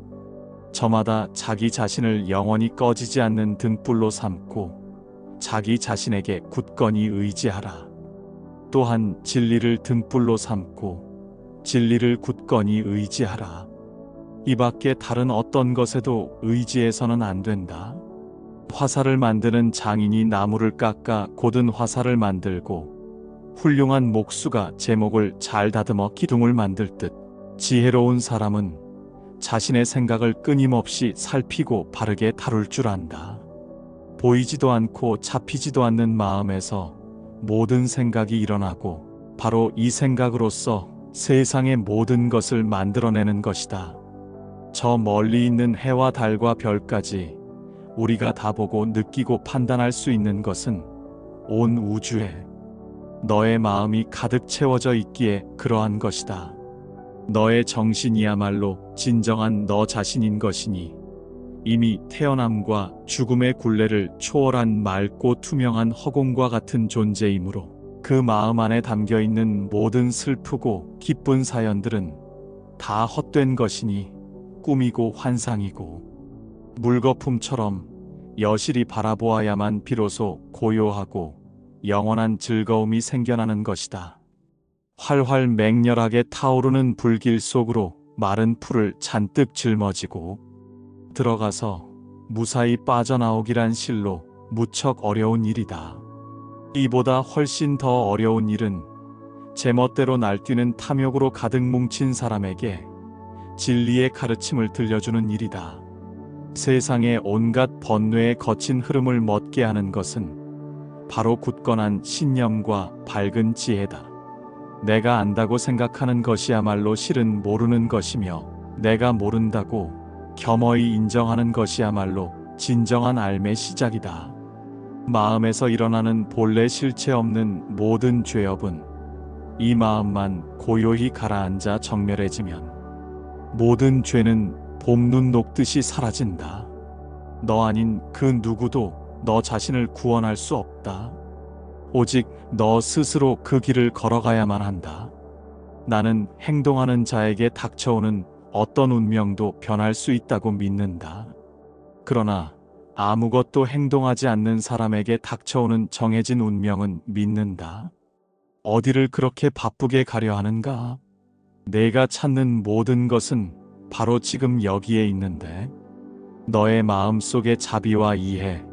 저마다 자기 자신을 영원히 꺼지지 않는 등불로 삼고 자기 자신에게 굳건히 의지하라. 또한 진리를 등불로 삼고 진리를 굳건히 의지하라. 이 밖에 다른 어떤 것에도 의지해서는 안 된다. 화살을 만드는 장인이 나무를 깎아 곧은 화살을 만들고, 훌륭한 목수가 제목을 잘 다듬어 기둥을 만들 듯, 지혜로운 사람은 자신의 생각을 끊임없이 살피고 바르게 다룰 줄 안다. 보이지도 않고 잡히지도 않는 마음에서 모든 생각이 일어나고, 바로 이 생각으로서 세상의 모든 것을 만들어내는 것이다. 저 멀리 있는 해와 달과 별까지 우리가 다 보고 느끼고 판단할 수 있는 것은 온 우주에 너의 마음이 가득 채워져 있기에 그러한 것이다. 너의 정신이야말로 진정한 너 자신인 것이니, 이미 태어남과 죽음의 굴레를 초월한 맑고 투명한 허공과 같은 존재이므로 그 마음 안에 담겨있는 모든 슬프고 기쁜 사연들은 다 헛된 것이니 꿈이고 환상이고, 물거품처럼 여실히 바라보아야만 비로소 고요하고 영원한 즐거움이 생겨나는 것이다. 활활 맹렬하게 타오르는 불길 속으로 마른 풀을 잔뜩 짊어지고 들어가서 무사히 빠져나오기란 실로 무척 어려운 일이다. 이보다 훨씬 더 어려운 일은 제멋대로 날뛰는 탐욕으로 가득 뭉친 사람에게 진리의 가르침을 들려주는 일이다. 세상의 온갖 번뇌의 거친 흐름을 멎게 하는 것은 바로 굳건한 신념과 밝은 지혜다. 내가 안다고 생각하는 것이야말로 실은 모르는 것이며, 내가 모른다고 겸허히 인정하는 것이야말로 진정한 삶의 시작이다. 마음에서 일어나는 본래 실체 없는 모든 죄업은 이 마음만 고요히 가라앉아 정멸해지면 모든 죄는 봄눈 녹듯이 사라진다. 너 아닌 그 누구도 너 자신을 구원할 수 없다. 오직 너 스스로 그 길을 걸어가야만 한다. 나는 행동하는 자에게 닥쳐오는 어떤 운명도 변할 수 있다고 믿는다. 그러나 아무것도 행동하지 않는 사람에게 닥쳐오는 정해진 운명은 믿는다. 어디를 그렇게 바쁘게 가려 하는가? 내가 찾는 모든 것은 바로 지금 여기에 있는데, 너의 마음 속에 자비와 이해,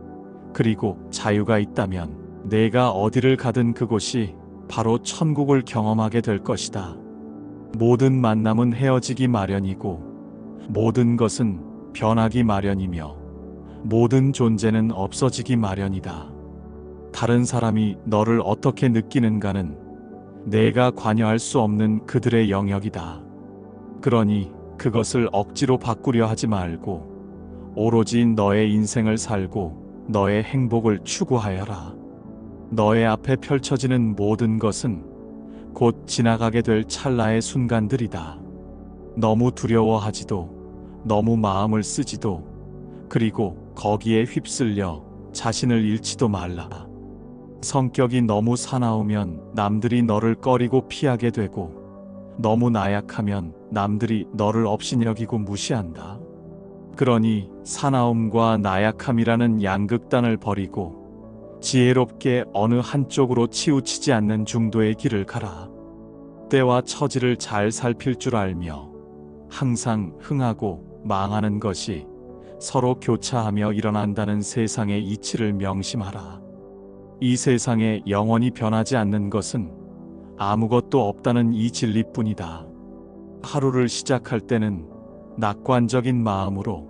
그리고 자유가 있다면 내가 어디를 가든 그곳이 바로 천국을 경험하게 될 것이다. 모든 만남은 헤어지기 마련이고, 모든 것은 변하기 마련이며, 모든 존재는 없어지기 마련이다. 다른 사람이 너를 어떻게 느끼는가는 내가 관여할 수 없는 그들의 영역이다. 그러니 그것을 억지로 바꾸려 하지 말고 오로지 너의 인생을 살고 너의 행복을 추구하여라. 너의 앞에 펼쳐지는 모든 것은 곧 지나가게 될 찰나의 순간들이다. 너무 두려워하지도, 너무 마음을 쓰지도, 그리고 거기에 휩쓸려 자신을 잃지도 말라. 성격이 너무 사나우면 남들이 너를 꺼리고 피하게 되고, 너무 나약하면 남들이 너를 업신여기고 무시한다. 그러니 사나움과 나약함이라는 양극단을 버리고 지혜롭게 어느 한쪽으로 치우치지 않는 중도의 길을 가라. 때와 처지를 잘 살필 줄 알며 항상 흥하고 망하는 것이 서로 교차하며 일어난다는 세상의 이치를 명심하라. 이 세상에 영원히 변하지 않는 것은 아무것도 없다는 이 진리뿐이다. 하루를 시작할 때는 낙관적인 마음으로,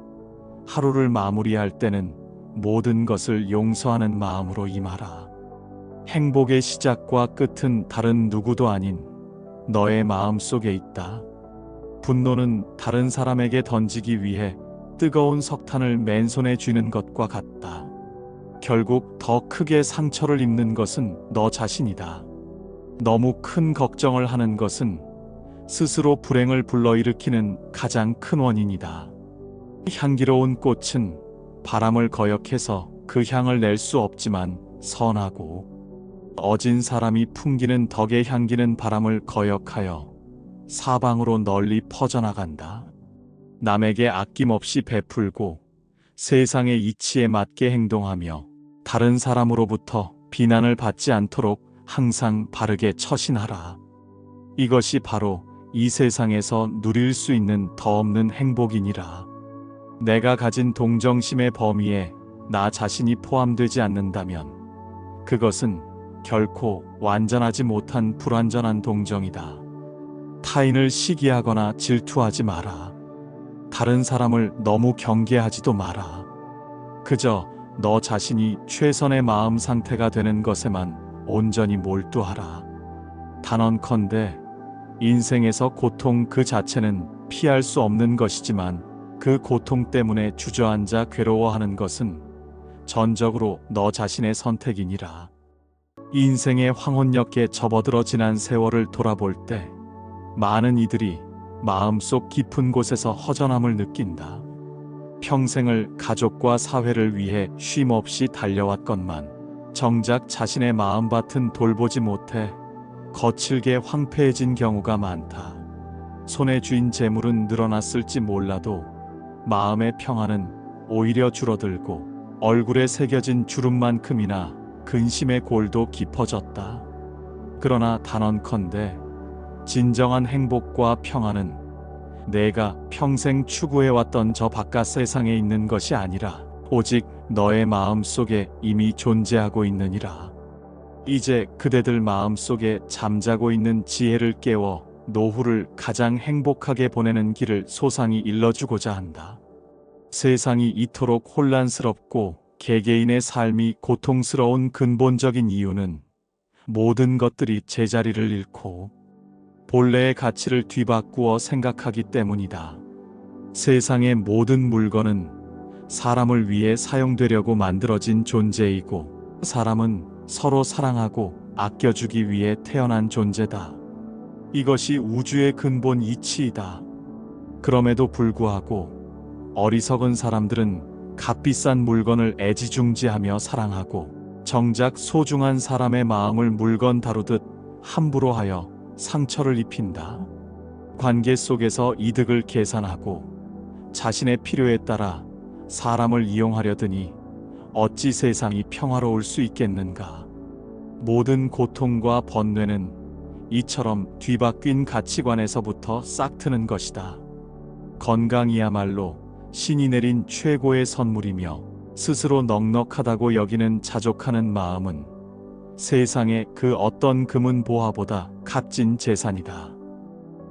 하루를 마무리할 때는 모든 것을 용서하는 마음으로 임하라. 행복의 시작과 끝은 다른 누구도 아닌 너의 마음 속에 있다. 분노는 다른 사람에게 던지기 위해 뜨거운 석탄을 맨손에 쥐는 것과 같다. 결국 더 크게 상처를 입는 것은 너 자신이다. 너무 큰 걱정을 하는 것은 스스로 불행을 불러일으키는 가장 큰 원인이다. 향기로운 꽃은 바람을 거역해서 그 향을 낼 수 없지만 선하고, 어진 사람이 풍기는 덕의 향기는 바람을 거역하여 사방으로 널리 퍼져나간다. 남에게 아낌없이 베풀고 세상의 이치에 맞게 행동하며 다른 사람으로부터 비난을 받지 않도록 항상 바르게 처신하라. 이것이 바로 이 세상에서 누릴 수 있는 더 없는 행복이니라. 내가 가진 동정심의 범위에 나 자신이 포함되지 않는다면 그것은 결코 완전하지 못한 불완전한 동정이다. 타인을 시기하거나 질투하지 마라. 다른 사람을 너무 경계하지도 마라. 그저 너 자신이 최선의 마음 상태가 되는 것에만 온전히 몰두하라. 단언컨대 인생에서 고통 그 자체는 피할 수 없는 것이지만 그 고통 때문에 주저앉아 괴로워하는 것은 전적으로 너 자신의 선택이니라. 인생의 황혼역에 접어들어 지난 세월을 돌아볼 때 많은 이들이 마음속 깊은 곳에서 허전함을 느낀다. 평생을 가족과 사회를 위해 쉼없이 달려왔건만 정작 자신의 마음밭은 돌보지 못해 거칠게 황폐해진 경우가 많다. 손에 쥔 재물은 늘어났을지 몰라도 마음의 평안은 오히려 줄어들고 얼굴에 새겨진 주름만큼이나 근심의 골도 깊어졌다. 그러나 단언컨대 진정한 행복과 평안은 내가 평생 추구해왔던 저 바깥 세상에 있는 것이 아니라 오직 너의 마음 속에 이미 존재하고 있느니라. 이제 그대들 마음 속에 잠자고 있는 지혜를 깨워 노후를 가장 행복하게 보내는 길을 소상히 일러주고자 한다. 세상이 이토록 혼란스럽고 개개인의 삶이 고통스러운 근본적인 이유는 모든 것들이 제자리를 잃고 본래의 가치를 뒤바꾸어 생각하기 때문이다. 세상의 모든 물건은 사람을 위해 사용되려고 만들어진 존재이고 사람은 서로 사랑하고 아껴주기 위해 태어난 존재다. 이것이 우주의 근본 이치이다. 그럼에도 불구하고 어리석은 사람들은 값비싼 물건을 애지중지하며 사랑하고 정작 소중한 사람의 마음을 물건 다루듯 함부로 하여 상처를 입힌다. 관계 속에서 이득을 계산하고 자신의 필요에 따라 사람을 이용하려더니 어찌 세상이 평화로울 수 있겠는가. 모든 고통과 번뇌는 이처럼 뒤바뀐 가치관에서부터 싹트는 것이다. 건강이야말로 신이 내린 최고의 선물이며 스스로 넉넉하다고 여기는 자족하는 마음은 세상의 그 어떤 금은 보화보다 값진 재산이다.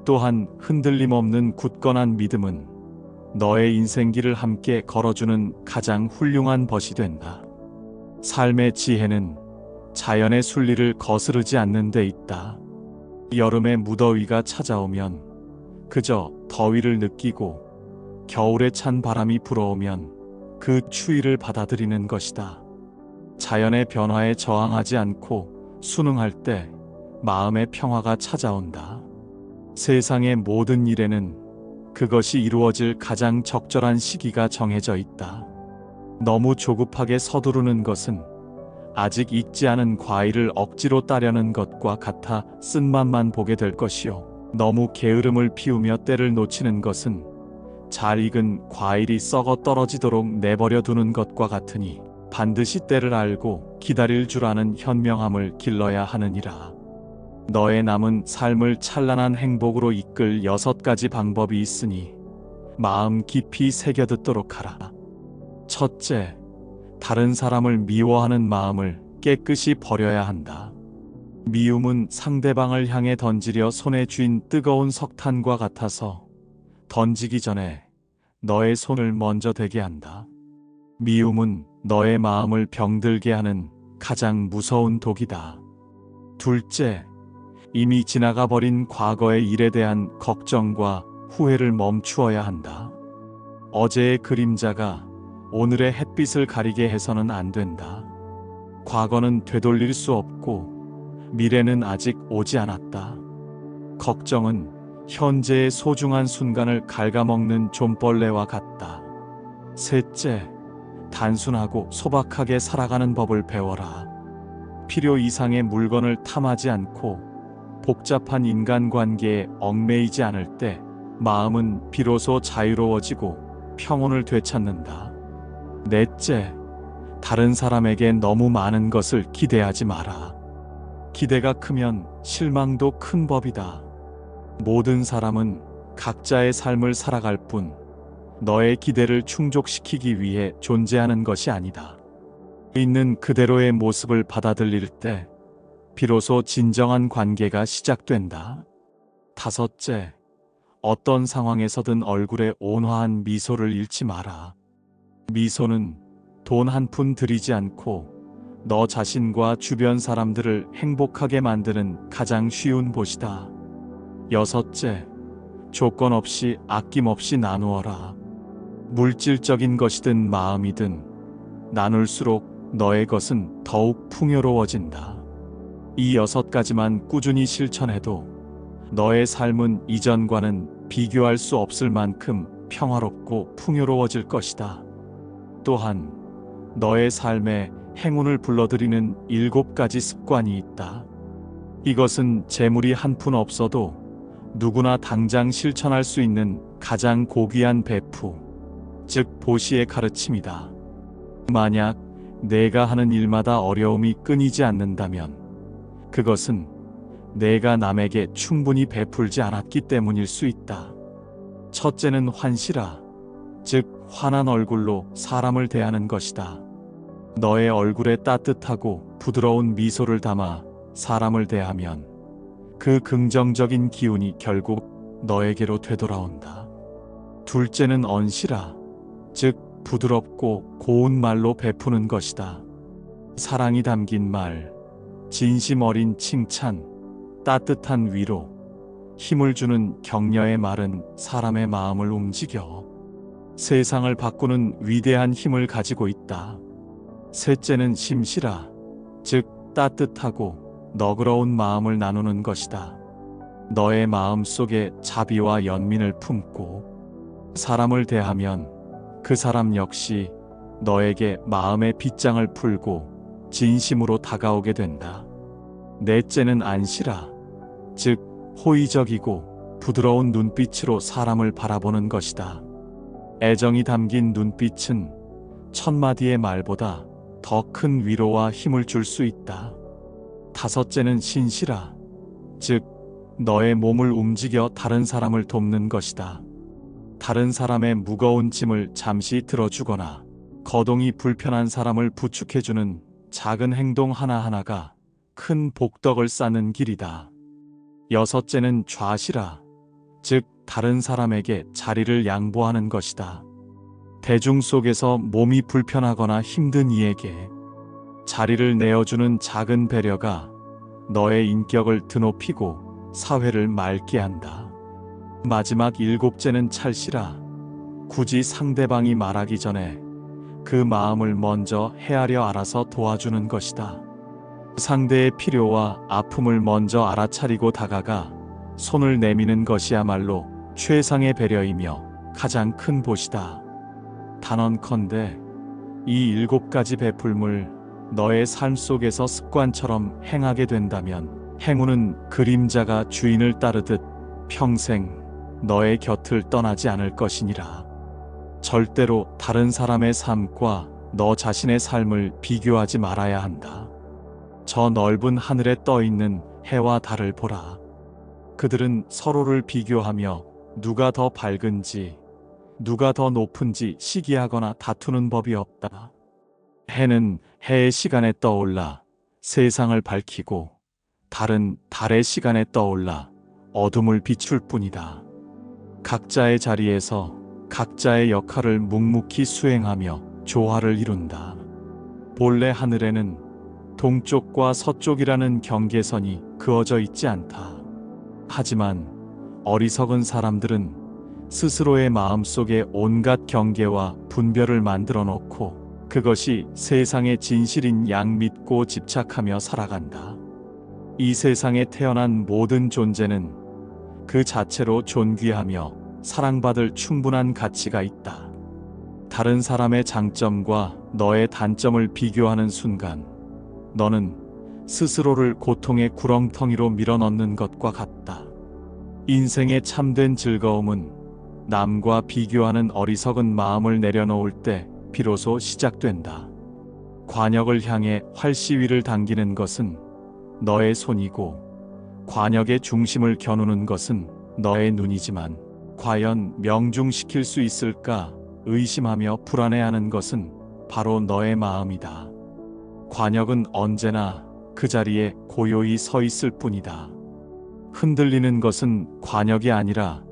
또한 흔들림 없는 굳건한 믿음은 너의 인생길을 함께 걸어주는 가장 훌륭한 벗이 된다. 삶의 지혜는 자연의 순리를 거스르지 않는 데 있다. 여름의 무더위가 찾아오면 그저 더위를 느끼고, 겨울에 찬 바람이 불어오면 그 추위를 받아들이는 것이다. 자연의 변화에 저항하지 않고 순응할 때 마음의 평화가 찾아온다. 세상의 모든 일에는 그것이 이루어질 가장 적절한 시기가 정해져 있다. 너무 조급하게 서두르는 것은 아직 익지 않은 과일을 억지로 따려는 것과 같아 쓴맛만 보게 될 것이요, 너무 게으름을 피우며 때를 놓치는 것은 잘 익은 과일이 썩어 떨어지도록 내버려 두는 것과 같으니, 반드시 때를 알고 기다릴 줄 아는 현명함을 길러야 하느니라. 너의 남은 삶을 찬란한 행복으로 이끌 6가지 방법이 있으니 마음 깊이 새겨듣도록 하라. 첫째, 다른 사람을 미워하는 마음을 깨끗이 버려야 한다. 미움은 상대방을 향해 던지려 손에 쥔 뜨거운 석탄과 같아서 던지기 전에 너의 손을 먼저 대게 한다. 미움은 너의 마음을 병들게 하는 가장 무서운 독이다. 둘째, 이미 지나가 버린 과거의 일에 대한 걱정과 후회를 멈추어야 한다. 어제의 그림자가 오늘의 햇빛을 가리게 해서는 안 된다. 과거는 되돌릴 수 없고 미래는 아직 오지 않았다. 걱정은 현재의 소중한 순간을 갉아먹는 좀벌레와 같다. 셋째, 단순하고 소박하게 살아가는 법을 배워라. 필요 이상의 물건을 탐하지 않고 복잡한 인간관계에 얽매이지 않을 때 마음은 비로소 자유로워지고 평온을 되찾는다. 넷째, 다른 사람에게 너무 많은 것을 기대하지 마라. 기대가 크면 실망도 큰 법이다. 모든 사람은 각자의 삶을 살아갈 뿐 너의 기대를 충족시키기 위해 존재하는 것이 아니다. 있는 그대로의 모습을 받아들일 때 비로소 진정한 관계가 시작된다. 다섯째, 어떤 상황에서든 얼굴에 온화한 미소를 잃지 마라. 미소는 돈 한 푼 들이지 않고 너 자신과 주변 사람들을 행복하게 만드는 가장 쉬운 곳이다. 여섯째, 조건 없이 아낌없이 나누어라. 물질적인 것이든 마음이든 나눌수록 너의 것은 더욱 풍요로워진다. 이 6가지만 꾸준히 실천해도 너의 삶은 이전과는 비교할 수 없을 만큼 평화롭고 풍요로워질 것이다. 또한 너의 삶에 행운을 불러들이는 7가지 습관이 있다. 이것은 재물이 한 푼 없어도 누구나 당장 실천할 수 있는 가장 고귀한 배프, 즉 보시의 가르침이다. 만약 내가 하는 일마다 어려움이 끊이지 않는다면 그것은 내가 남에게 충분히 베풀지 않았기 때문일 수 있다. 첫째는 환시라, 즉 환한 얼굴로 사람을 대하는 것이다. 너의 얼굴에 따뜻하고 부드러운 미소를 담아 사람을 대하면 그 긍정적인 기운이 결국 너에게로 되돌아온다. 둘째는 언시라, 즉 부드럽고 고운 말로 베푸는 것이다. 사랑이 담긴 말, 진심 어린 칭찬, 따뜻한 위로, 힘을 주는 격려의 말은 사람의 마음을 움직여 세상을 바꾸는 위대한 힘을 가지고 있다. 셋째는 심시라, 즉 따뜻하고 너그러운 마음을 나누는 것이다. 너의 마음 속에 자비와 연민을 품고 사람을 대하면 그 사람 역시 너에게 마음의 빗장을 풀고 진심으로 다가오게 된다. 넷째는 안시라, 즉 호의적이고 부드러운 눈빛으로 사람을 바라보는 것이다. 애정이 담긴 눈빛은 1000마디의 말보다 더 큰 위로와 힘을 줄 수 있다. 다섯째는 신시라, 즉 너의 몸을 움직여 다른 사람을 돕는 것이다. 다른 사람의 무거운 짐을 잠시 들어주거나 거동이 불편한 사람을 부축해주는 작은 행동 하나하나가 큰 복덕을 쌓는 길이다. 여섯째는 좌시라, 즉 다른 사람에게 자리를 양보하는 것이다. 대중 속에서 몸이 불편하거나 힘든 이에게 자리를 내어주는 작은 배려가 너의 인격을 드높이고 사회를 맑게 한다. 마지막 7째는 찰시라. 굳이 상대방이 말하기 전에 그 마음을 먼저 헤아려 알아서 도와주는 것이다. 상대의 필요와 아픔을 먼저 알아차리고 다가가 손을 내미는 것이야말로 최상의 배려이며 가장 큰 보시다. 단언컨대 이 7가지 베풀물 너의 삶 속에서 습관처럼 행하게 된다면 행운은 그림자가 주인을 따르듯 평생 너의 곁을 떠나지 않을 것이니라. 절대로 다른 사람의 삶과 너 자신의 삶을 비교하지 말아야 한다. 저 넓은 하늘에 떠 있는 해와 달을 보라. 그들은 서로를 비교하며 누가 더 밝은지, 누가 더 높은지 시기하거나 다투는 법이 없다. 해는 해의 시간에 떠올라 세상을 밝히고 달은 달의 시간에 떠올라 어둠을 비출 뿐이다. 각자의 자리에서 각자의 역할을 묵묵히 수행하며 조화를 이룬다. 본래 하늘에는 동쪽과 서쪽이라는 경계선이 그어져 있지 않다. 하지만 어리석은 사람들은 스스로의 마음속에 온갖 경계와 분별을 만들어 놓고 그것이 세상의 진실인 양 믿고 집착하며 살아간다. 이 세상에 태어난 모든 존재는 그 자체로 존귀하며 사랑받을 충분한 가치가 있다. 다른 사람의 장점과 너의 단점을 비교하는 순간 너는 스스로를 고통의 구렁텅이로 밀어넣는 것과 같다. 인생의 참된 즐거움은 남과 비교하는 어리석은 마음을 내려놓을 때 비로소 시작된다. 관역을 향해 활시위를 당기는 것은 너의 손이고 관역의 중심을 겨누는 것은 너의 눈이지만 과연 명중시킬 수 있을까 의심하며 불안해하는 것은 바로 너의 마음이다. 관역은 언제나 그 자리에 고요히 서 있을 뿐이다. 흔들리는 것은 관역이 아니라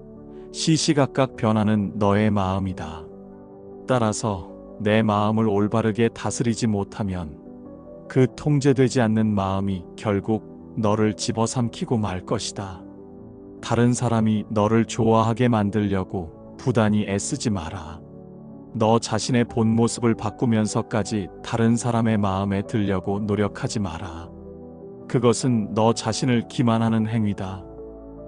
시시각각 변하는 너의 마음이다. 따라서 내 마음을 올바르게 다스리지 못하면 그 통제되지 않는 마음이 결국 너를 집어삼키고 말 것이다. 다른 사람이 너를 좋아하게 만들려고 부단히 애쓰지 마라. 너 자신의 본 모습을 바꾸면서까지 다른 사람의 마음에 들려고 노력하지 마라. 그것은 너 자신을 기만하는 행위다.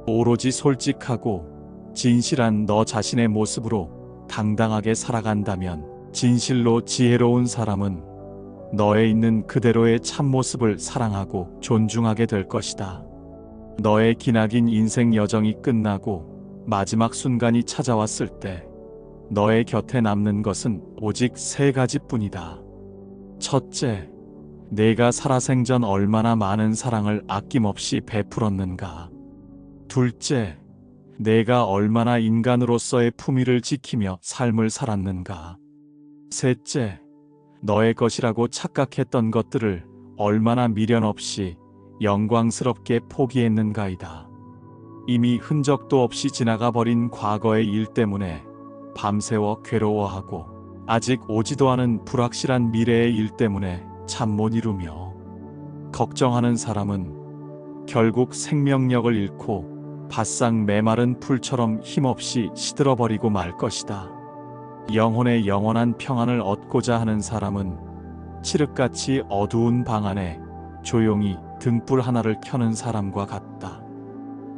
오로지 솔직하고 진실한 너 자신의 모습으로 당당하게 살아간다면 진실로 지혜로운 사람은 너에 있는 그대로의 참모습을 사랑하고 존중하게 될 것이다. 너의 기나긴 인생 여정이 끝나고 마지막 순간이 찾아왔을 때 너의 곁에 남는 것은 오직 3가지뿐이다. 첫째, 내가 살아생전 얼마나 많은 사랑을 아낌없이 베풀었는가. 둘째, 내가 얼마나 인간으로서의 품위를 지키며 삶을 살았는가. 셋째, 너의 것이라고 착각했던 것들을 얼마나 미련 없이 영광스럽게 포기했는가이다. 이미 흔적도 없이 지나가 버린 과거의 일 때문에 밤새워 괴로워하고 아직 오지도 않은 불확실한 미래의 일 때문에 잠 못 이루며 걱정하는 사람은 결국 생명력을 잃고 바싹 메마른 풀처럼 힘없이 시들어버리고 말 것이다. 영혼의 영원한 평안을 얻고자 하는 사람은 칠흑같이 어두운 방 안에 조용히 등불 하나를 켜는 사람과 같다.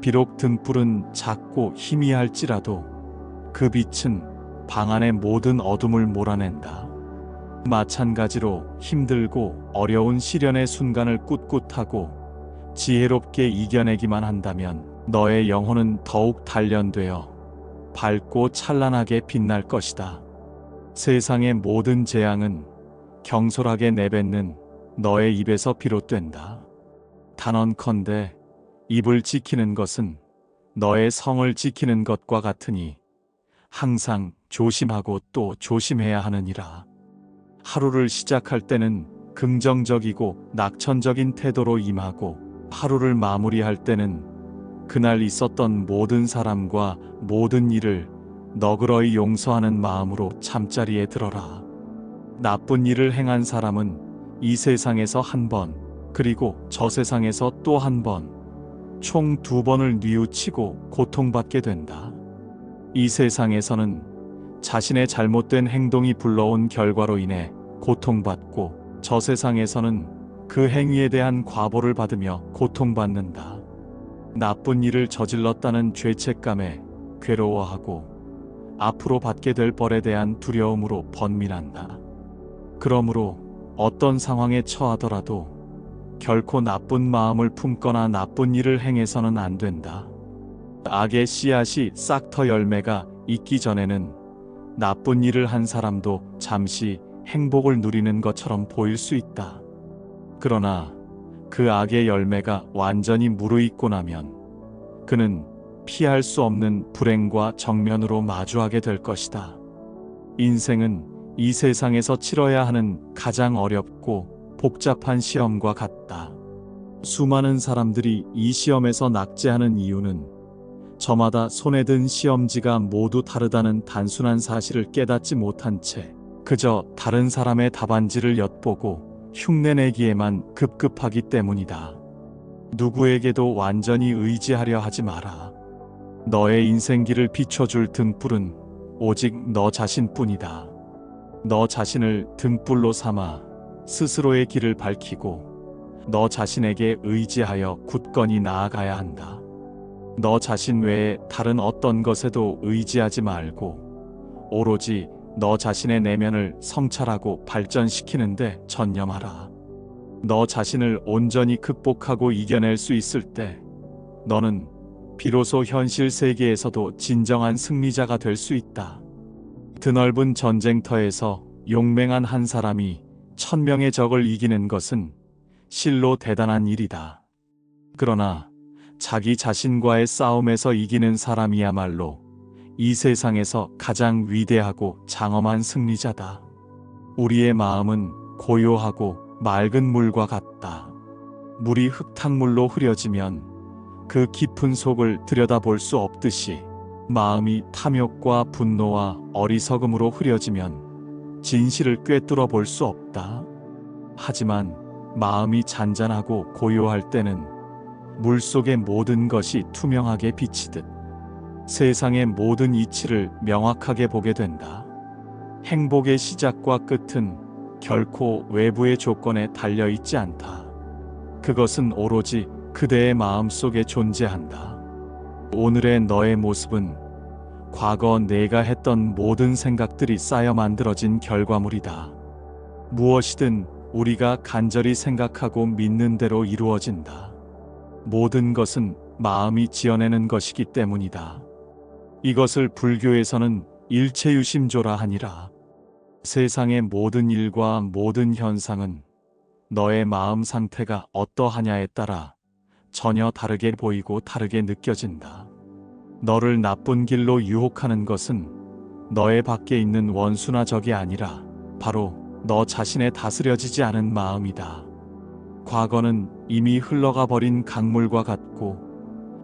비록 등불은 작고 희미할지라도 그 빛은 방 안의 모든 어둠을 몰아낸다. 마찬가지로 힘들고 어려운 시련의 순간을 꿋꿋하고 지혜롭게 이겨내기만 한다면 너의 영혼은 더욱 단련되어 밝고 찬란하게 빛날 것이다. 세상의 모든 재앙은 경솔하게 내뱉는 너의 입에서 비롯된다. 단언컨대 입을 지키는 것은 너의 성을 지키는 것과 같으니 항상 조심하고 또 조심해야 하느니라. 하루를 시작할 때는 긍정적이고 낙천적인 태도로 임하고 하루를 마무리할 때는 그날 있었던 모든 사람과 모든 일을 너그러이 용서하는 마음으로 잠자리에 들어라. 나쁜 일을 행한 사람은 이 세상에서 한 번, 그리고 저 세상에서 또 한 번, 총 2번을 뉘우치고 고통받게 된다. 이 세상에서는 자신의 잘못된 행동이 불러온 결과로 인해 고통받고, 저 세상에서는 그 행위에 대한 과보를 받으며 고통받는다. 나쁜 일을 저질렀다는 죄책감에 괴로워하고 앞으로 받게 될 벌에 대한 두려움으로 번민한다. 그러므로 어떤 상황에 처하더라도 결코 나쁜 마음을 품거나 나쁜 일을 행해서는 안 된다. 악의 씨앗이 싹터 열매가 있기 전에는 나쁜 일을 한 사람도 잠시 행복을 누리는 것처럼 보일 수 있다. 그러나 그 악의 열매가 완전히 무르익고 나면 그는 피할 수 없는 불행과 정면으로 마주하게 될 것이다. 인생은 이 세상에서 치러야 하는 가장 어렵고 복잡한 시험과 같다. 수많은 사람들이 이 시험에서 낙제하는 이유는 저마다 손에 든 시험지가 모두 다르다는 단순한 사실을 깨닫지 못한 채 그저 다른 사람의 답안지를 엿보고 흉내내기에만 급급하기 때문이다. 누구에게도 완전히 의지하려 하지 마라. 너의 인생길을 비춰줄 등불은 오직 너 자신뿐이다. 너 자신을 등불로 삼아 스스로의 길을 밝히고 너 자신에게 의지하여 굳건히 나아가야 한다. 너 자신 외에 다른 어떤 것에도 의지하지 말고 오로지 너 자신의 내면을 성찰하고 발전시키는 데 전념하라. 너 자신을 온전히 극복하고 이겨낼 수 있을 때 너는 비로소 현실 세계에서도 진정한 승리자가 될 수 있다. 드넓은 전쟁터에서 용맹한 한 사람이 1000명의 적을 이기는 것은 실로 대단한 일이다. 그러나 자기 자신과의 싸움에서 이기는 사람이야말로 이 세상에서 가장 위대하고 장엄한 승리자다. 우리의 마음은 고요하고 맑은 물과 같다. 물이 흙탕물로 흐려지면 그 깊은 속을 들여다볼 수 없듯이 마음이 탐욕과 분노와 어리석음으로 흐려지면 진실을 꿰뚫어 볼 수 없다. 하지만 마음이 잔잔하고 고요할 때는 물속의 모든 것이 투명하게 비치듯 세상의 모든 이치를 명확하게 보게 된다. 행복의 시작과 끝은 결코 외부의 조건에 달려있지 않다. 그것은 오로지 그대의 마음속에 존재한다. 오늘의 너의 모습은 과거 내가 했던 모든 생각들이 쌓여 만들어진 결과물이다. 무엇이든 우리가 간절히 생각하고 믿는 대로 이루어진다. 모든 것은 마음이 지어내는 것이기 때문이다. 이것을 불교에서는 일체유심조라 하니라. 세상의 모든 일과 모든 현상은 너의 마음 상태가 어떠하냐에 따라 전혀 다르게 보이고 다르게 느껴진다. 너를 나쁜 길로 유혹하는 것은 너의 밖에 있는 원수나 적이 아니라 바로 너 자신의 다스려지지 않은 마음이다. 과거는 이미 흘러가 버린 강물과 같고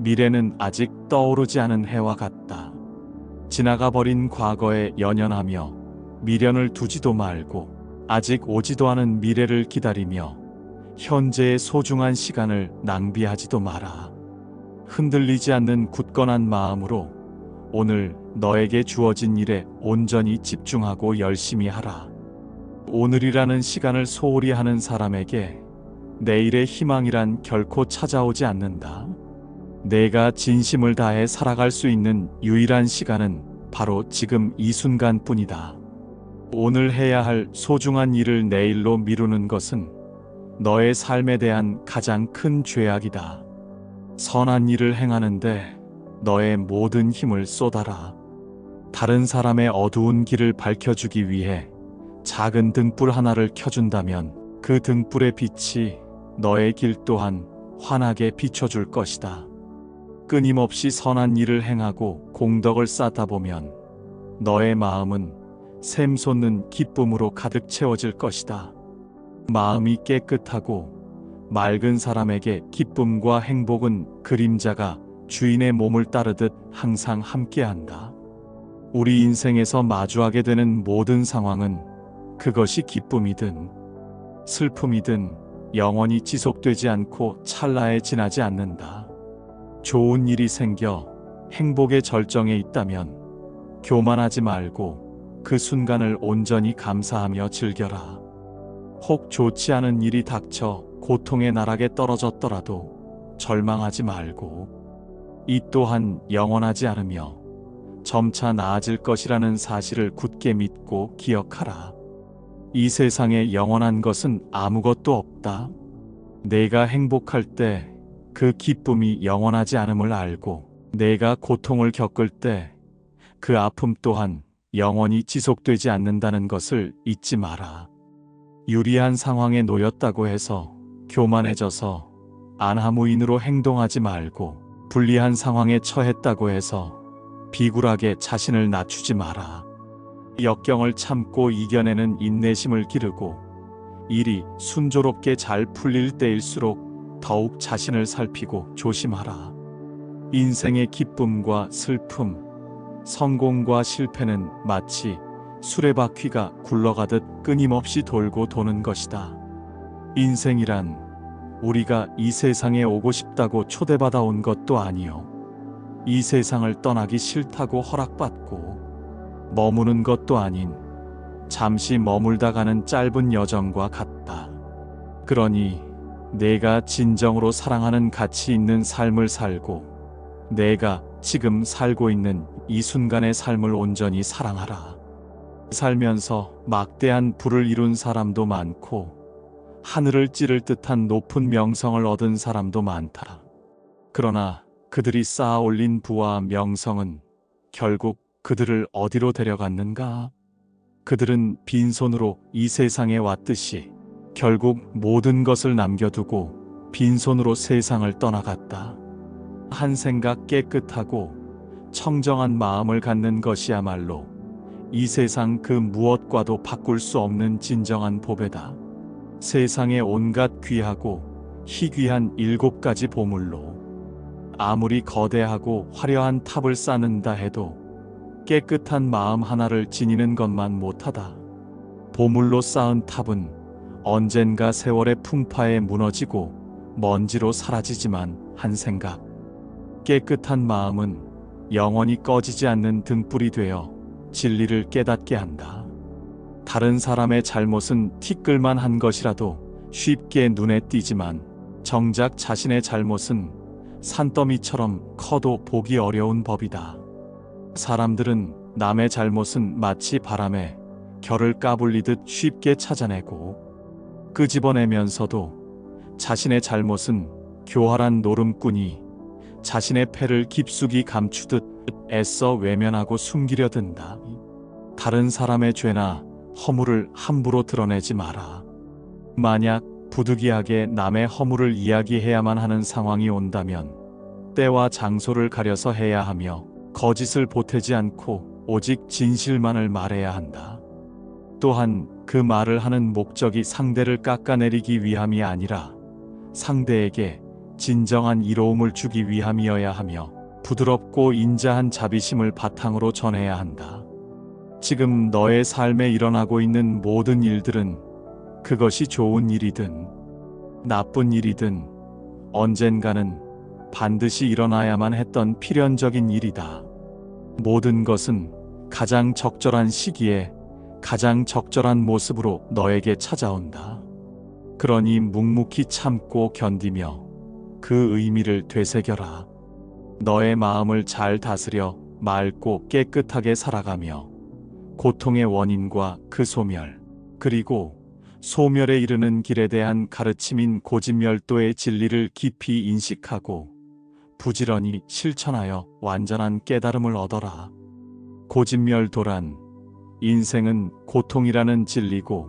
미래는 아직 떠오르지 않은 해와 같다. 지나가 버린 과거에 연연하며 미련을 두지도 말고 아직 오지도 않은 미래를 기다리며 현재의 소중한 시간을 낭비하지도 마라. 흔들리지 않는 굳건한 마음으로 오늘 너에게 주어진 일에 온전히 집중하고 열심히 하라. 오늘이라는 시간을 소홀히 하는 사람에게 내일의 희망이란 결코 찾아오지 않는다. 내가 진심을 다해 살아갈 수 있는 유일한 시간은 바로 지금 이 순간뿐이다. 오늘 해야 할 소중한 일을 내일로 미루는 것은 너의 삶에 대한 가장 큰 죄악이다. 선한 일을 행하는데 너의 모든 힘을 쏟아라. 다른 사람의 어두운 길을 밝혀주기 위해 작은 등불 하나를 켜준다면 그 등불의 빛이 너의 길 또한 환하게 비춰줄 것이다. 끊임없이 선한 일을 행하고 공덕을 쌓다 보면 너의 마음은 샘솟는 기쁨으로 가득 채워질 것이다. 마음이 깨끗하고 맑은 사람에게 기쁨과 행복은 그림자가 주인의 몸을 따르듯 항상 함께한다. 우리 인생에서 마주하게 되는 모든 상황은 그것이 기쁨이든 슬픔이든 영원히 지속되지 않고 찰나에 지나지 않는다. 좋은 일이 생겨 행복의 절정에 있다면 교만하지 말고 그 순간을 온전히 감사하며 즐겨라. 혹 좋지 않은 일이 닥쳐 고통의 나락에 떨어졌더라도 절망하지 말고 이 또한 영원하지 않으며 점차 나아질 것이라는 사실을 굳게 믿고 기억하라. 이 세상에 영원한 것은 아무것도 없다. 내가 행복할 때 그 기쁨이 영원하지 않음을 알고 내가 고통을 겪을 때 그 아픔 또한 영원히 지속되지 않는다는 것을 잊지 마라. 유리한 상황에 놓였다고 해서 교만해져서 안하무인으로 행동하지 말고 불리한 상황에 처했다고 해서 비굴하게 자신을 낮추지 마라. 역경을 참고 이겨내는 인내심을 기르고 일이 순조롭게 잘 풀릴 때일수록 더욱 자신을 살피고 조심하라. 인생의 기쁨과 슬픔, 성공과 실패는 마치 수레바퀴가 굴러가듯 끊임없이 돌고 도는 것이다. 인생이란 우리가 이 세상에 오고 싶다고 초대받아 온 것도 아니요, 이 세상을 떠나기 싫다고 허락받고 머무는 것도 아닌 잠시 머물다 가는 짧은 여정과 같다. 그러니 내가 진정으로 사랑하는 가치 있는 삶을 살고 내가 지금 살고 있는 이 순간의 삶을 온전히 사랑하라. 살면서 막대한 부를 이룬 사람도 많고 하늘을 찌를 듯한 높은 명성을 얻은 사람도 많다. 그러나 그들이 쌓아 올린 부와 명성은 결국 그들을 어디로 데려갔는가? 그들은 빈손으로 이 세상에 왔듯이 결국 모든 것을 남겨두고 빈손으로 세상을 떠나갔다. 한 생각 깨끗하고 청정한 마음을 갖는 것이야말로 이 세상 그 무엇과도 바꿀 수 없는 진정한 보배다. 세상의 온갖 귀하고 희귀한 7가지 보물로 아무리 거대하고 화려한 탑을 쌓는다 해도 깨끗한 마음 하나를 지니는 것만 못하다. 보물로 쌓은 탑은 언젠가 세월의 풍파에 무너지고 먼지로 사라지지만 한 생각, 깨끗한 마음은 영원히 꺼지지 않는 등불이 되어 진리를 깨닫게 한다. 다른 사람의 잘못은 티끌만 한 것이라도 쉽게 눈에 띄지만 정작 자신의 잘못은 산더미처럼 커도 보기 어려운 법이다. 사람들은 남의 잘못은 마치 바람에 결을 까불리듯 쉽게 찾아내고 끄집어내면서도 자신의 잘못은 교활한 노름꾼이 자신의 패를 깊숙이 감추듯 애써 외면하고 숨기려 든다. 다른 사람의 죄나 허물을 함부로 드러내지 마라. 만약 부득이하게 남의 허물을 이야기해야만 하는 상황이 온다면 때와 장소를 가려서 해야 하며 거짓을 보태지 않고 오직 진실만을 말해야 한다. 또한 그 말을 하는 목적이 상대를 깎아내리기 위함이 아니라 상대에게 진정한 이로움을 주기 위함이어야 하며 부드럽고 인자한 자비심을 바탕으로 전해야 한다. 지금 너의 삶에 일어나고 있는 모든 일들은 그것이 좋은 일이든 나쁜 일이든 언젠가는 반드시 일어나야만 했던 필연적인 일이다. 모든 것은 가장 적절한 시기에 가장 적절한 모습으로 너에게 찾아온다. 그러니 묵묵히 참고 견디며 그 의미를 되새겨라. 너의 마음을 잘 다스려 맑고 깨끗하게 살아가며 고통의 원인과 그 소멸, 그리고 소멸에 이르는 길에 대한 가르침인 고진멸도의 진리를 깊이 인식하고 부지런히 실천하여 완전한 깨달음을 얻어라. 고진멸도란 인생은 고통이라는 진리고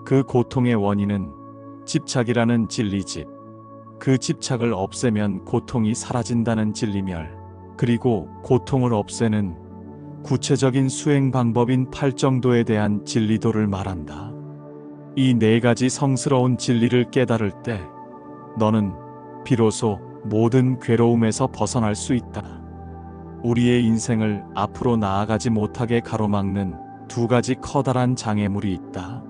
그 고통의 원인은 집착이라는 진리집, 그 집착을 없애면 고통이 사라진다는 진리멸, 그리고 고통을 없애는 구체적인 수행 방법인 팔정도에 대한 진리도를 말한다. 이 4가지 성스러운 진리를 깨달을 때 너는 비로소 모든 괴로움에서 벗어날 수 있다. 우리의 인생을 앞으로 나아가지 못하게 가로막는 2가지 커다란 장애물이 있다.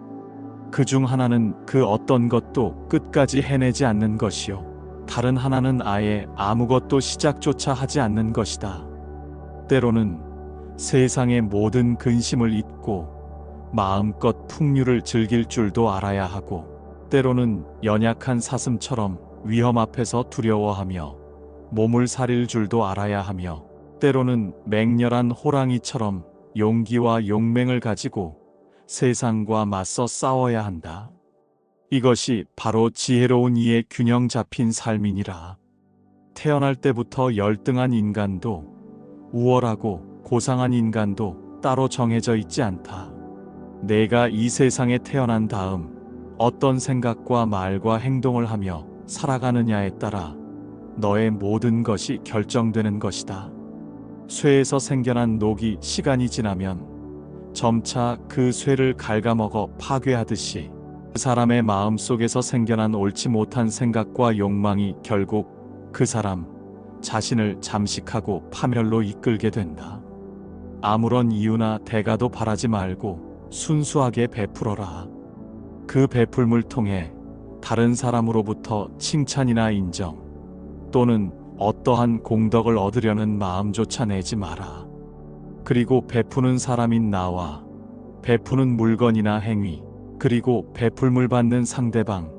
그 중 하나는 그 어떤 것도 끝까지 해내지 않는 것이요. 다른 하나는 아예 아무것도 시작조차 하지 않는 것이다. 때로는 세상의 모든 근심을 잊고 마음껏 풍류를 즐길 줄도 알아야 하고, 때로는 연약한 사슴처럼 위험 앞에서 두려워하며 몸을 사릴 줄도 알아야 하며, 때로는 맹렬한 호랑이처럼 용기와 용맹을 가지고 세상과 맞서 싸워야 한다. 이것이 바로 지혜로운 이의 균형 잡힌 삶이니라. 태어날 때부터 열등한 인간도 우월하고 고상한 인간도 따로 정해져 있지 않다. 내가 이 세상에 태어난 다음 어떤 생각과 말과 행동을 하며 살아가느냐에 따라 너의 모든 것이 결정되는 것이다. 쇠에서 생겨난 녹이 시간이 지나면 점차 그 쇠를 갉아먹어 파괴하듯이, 그 사람의 마음 속에서 생겨난 옳지 못한 생각과 욕망이 결국 그 사람 자신을 잠식하고 파멸로 이끌게 된다. 아무런 이유나 대가도 바라지 말고 순수하게 베풀어라. 그 베풀물 통해 다른 사람으로부터 칭찬이나 인정 또는 어떠한 공덕을 얻으려는 마음조차 내지 마라. 그리고 베푸는 사람인 나와 베푸는 물건이나 행위, 그리고 베풀물 받는 상대방,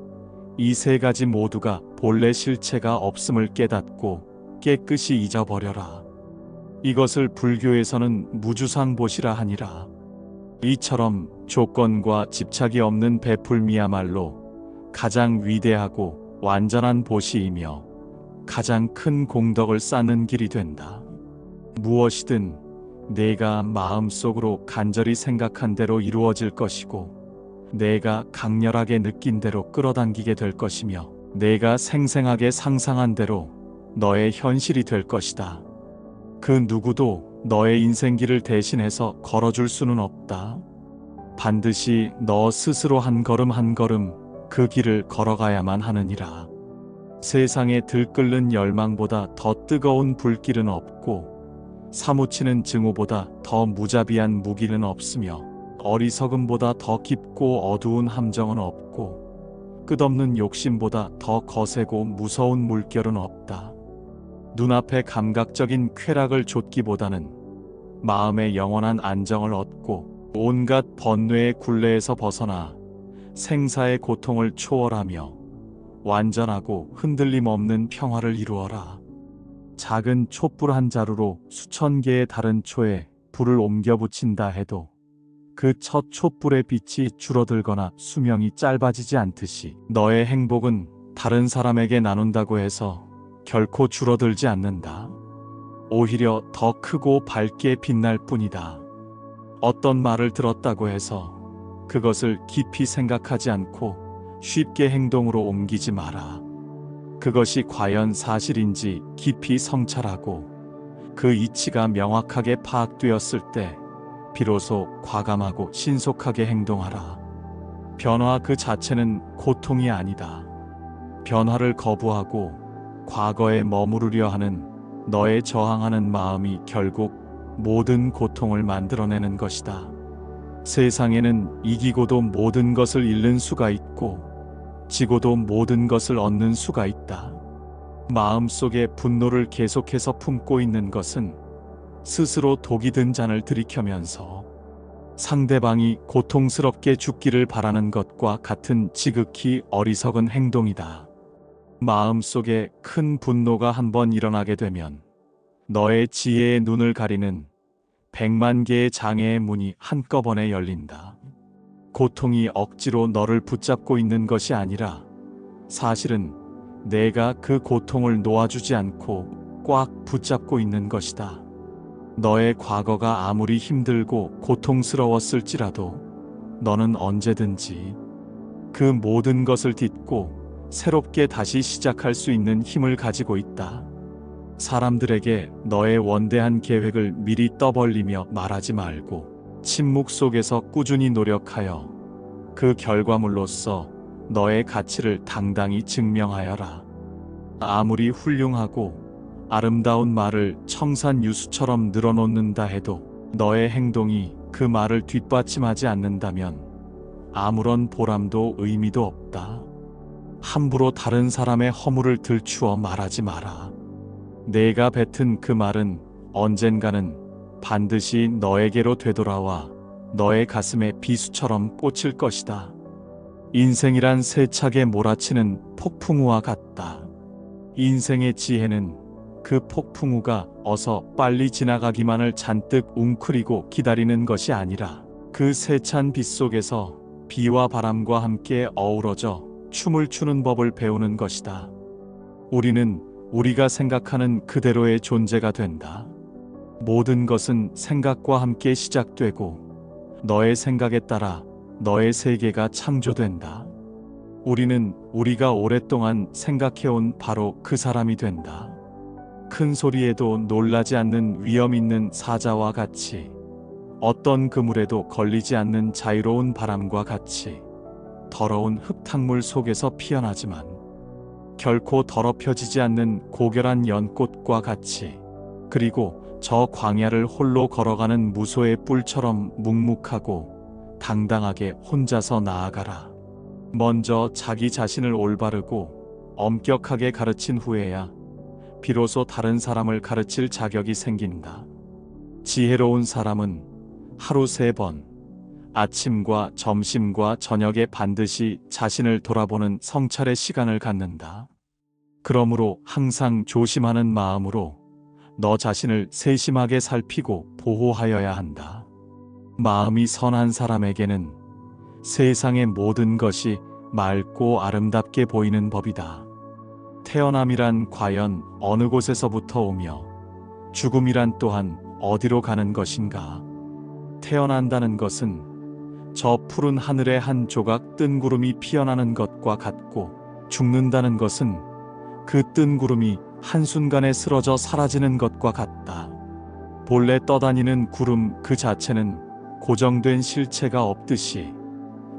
이 세 가지 모두가 본래 실체가 없음을 깨닫고 깨끗이 잊어버려라. 이것을 불교에서는 무주상보시라 하니라. 이처럼 조건과 집착이 없는 베풀미야말로 가장 위대하고 완전한 보시이며 가장 큰 공덕을 쌓는 길이 된다. 무엇이든 내가 마음속으로 간절히 생각한 대로 이루어질 것이고, 내가 강렬하게 느낀 대로 끌어당기게 될 것이며, 내가 생생하게 상상한 대로 너의 현실이 될 것이다. 그 누구도 너의 인생길을 대신해서 걸어줄 수는 없다. 반드시 너 스스로 한 걸음 한 걸음 그 길을 걸어가야만 하느니라. 세상에 들끓는 열망보다 더 뜨거운 불길은 없고, 사무치는 증오보다 더 무자비한 무기는 없으며, 어리석음보다 더 깊고 어두운 함정은 없고, 끝없는 욕심보다 더 거세고 무서운 물결은 없다. 눈앞의 감각적인 쾌락을 좇기보다는 마음의 영원한 안정을 얻고 온갖 번뇌의 굴레에서 벗어나 생사의 고통을 초월하며 완전하고 흔들림 없는 평화를 이루어라. 작은 촛불 한 자루로 수천 개의 다른 초에 불을 옮겨 붙인다 해도 그 첫 촛불의 빛이 줄어들거나 수명이 짧아지지 않듯이, 너의 행복은 다른 사람에게 나눈다고 해서 결코 줄어들지 않는다. 오히려 더 크고 밝게 빛날 뿐이다. 어떤 말을 들었다고 해서 그것을 깊이 생각하지 않고 쉽게 행동으로 옮기지 마라. 그것이 과연 사실인지 깊이 성찰하고 그 이치가 명확하게 파악되었을 때 비로소 과감하고 신속하게 행동하라. 변화 그 자체는 고통이 아니다. 변화를 거부하고 과거에 머무르려 하는 너의 저항하는 마음이 결국 모든 고통을 만들어내는 것이다. 세상에는 이기고도 모든 것을 잃는 수가 있고 지고도 모든 것을 얻는 수가 있다. 마음속에 분노를 계속해서 품고 있는 것은 스스로 독이 든 잔을 들이켜면서 상대방이 고통스럽게 죽기를 바라는 것과 같은 지극히 어리석은 행동이다. 마음속에 큰 분노가 한번 일어나게 되면 너의 지혜의 눈을 가리는 100만 개의 장애의 문이 한꺼번에 열린다. 고통이 억지로 너를 붙잡고 있는 것이 아니라 사실은 내가 그 고통을 놓아주지 않고 꽉 붙잡고 있는 것이다. 너의 과거가 아무리 힘들고 고통스러웠을지라도 너는 언제든지 그 모든 것을 딛고 새롭게 다시 시작할 수 있는 힘을 가지고 있다. 사람들에게 너의 원대한 계획을 미리 떠벌리며 말하지 말고 침묵 속에서 꾸준히 노력하여 그 결과물로서 너의 가치를 당당히 증명하여라. 아무리 훌륭하고 아름다운 말을 청산유수처럼 늘어놓는다 해도 너의 행동이 그 말을 뒷받침하지 않는다면 아무런 보람도 의미도 없다. 함부로 다른 사람의 허물을 들추어 말하지 마라. 내가 뱉은 그 말은 언젠가는 반드시 너에게로 되돌아와 너의 가슴에 비수처럼 꽂힐 것이다. 인생이란 세차게 몰아치는 폭풍우와 같다. 인생의 지혜는 그 폭풍우가 어서 빨리 지나가기만을 잔뜩 웅크리고 기다리는 것이 아니라 그 세찬 빛 속에서 비와 바람과 함께 어우러져 춤을 추는 법을 배우는 것이다. 우리는 우리가 생각하는 그대로의 존재가 된다. 모든 것은 생각과 함께 시작되고 너의 생각에 따라 너의 세계가 창조된다. 우리는 우리가 오랫동안 생각해온 바로 그 사람이 된다. 큰 소리에도 놀라지 않는 위험 있는 사자와 같이, 어떤 그물에도 걸리지 않는 자유로운 바람과 같이, 더러운 흙탕물 속에서 피어나지만 결코 더럽혀지지 않는 고결한 연꽃과 같이, 그리고 저 광야를 홀로 걸어가는 무소의 뿔처럼 묵묵하고 당당하게 혼자서 나아가라. 먼저 자기 자신을 올바르고 엄격하게 가르친 후에야 비로소 다른 사람을 가르칠 자격이 생긴다. 지혜로운 사람은 하루 3번, 아침과 점심과 저녁에 반드시 자신을 돌아보는 성찰의 시간을 갖는다. 그러므로 항상 조심하는 마음으로 너 자신을 세심하게 살피고 보호하여야 한다. 마음이 선한 사람에게는 세상의 모든 것이 맑고 아름답게 보이는 법이다. 태어남이란 과연 어느 곳에서부터 오며 죽음이란 또한 어디로 가는 것인가? 태어난다는 것은 저 푸른 하늘에 한 조각 뜬 구름이 피어나는 것과 같고, 죽는다는 것은 그 뜬 구름이 한순간에 쓰러져 사라지는 것과 같다. 본래 떠다니는 구름 그 자체는 고정된 실체가 없듯이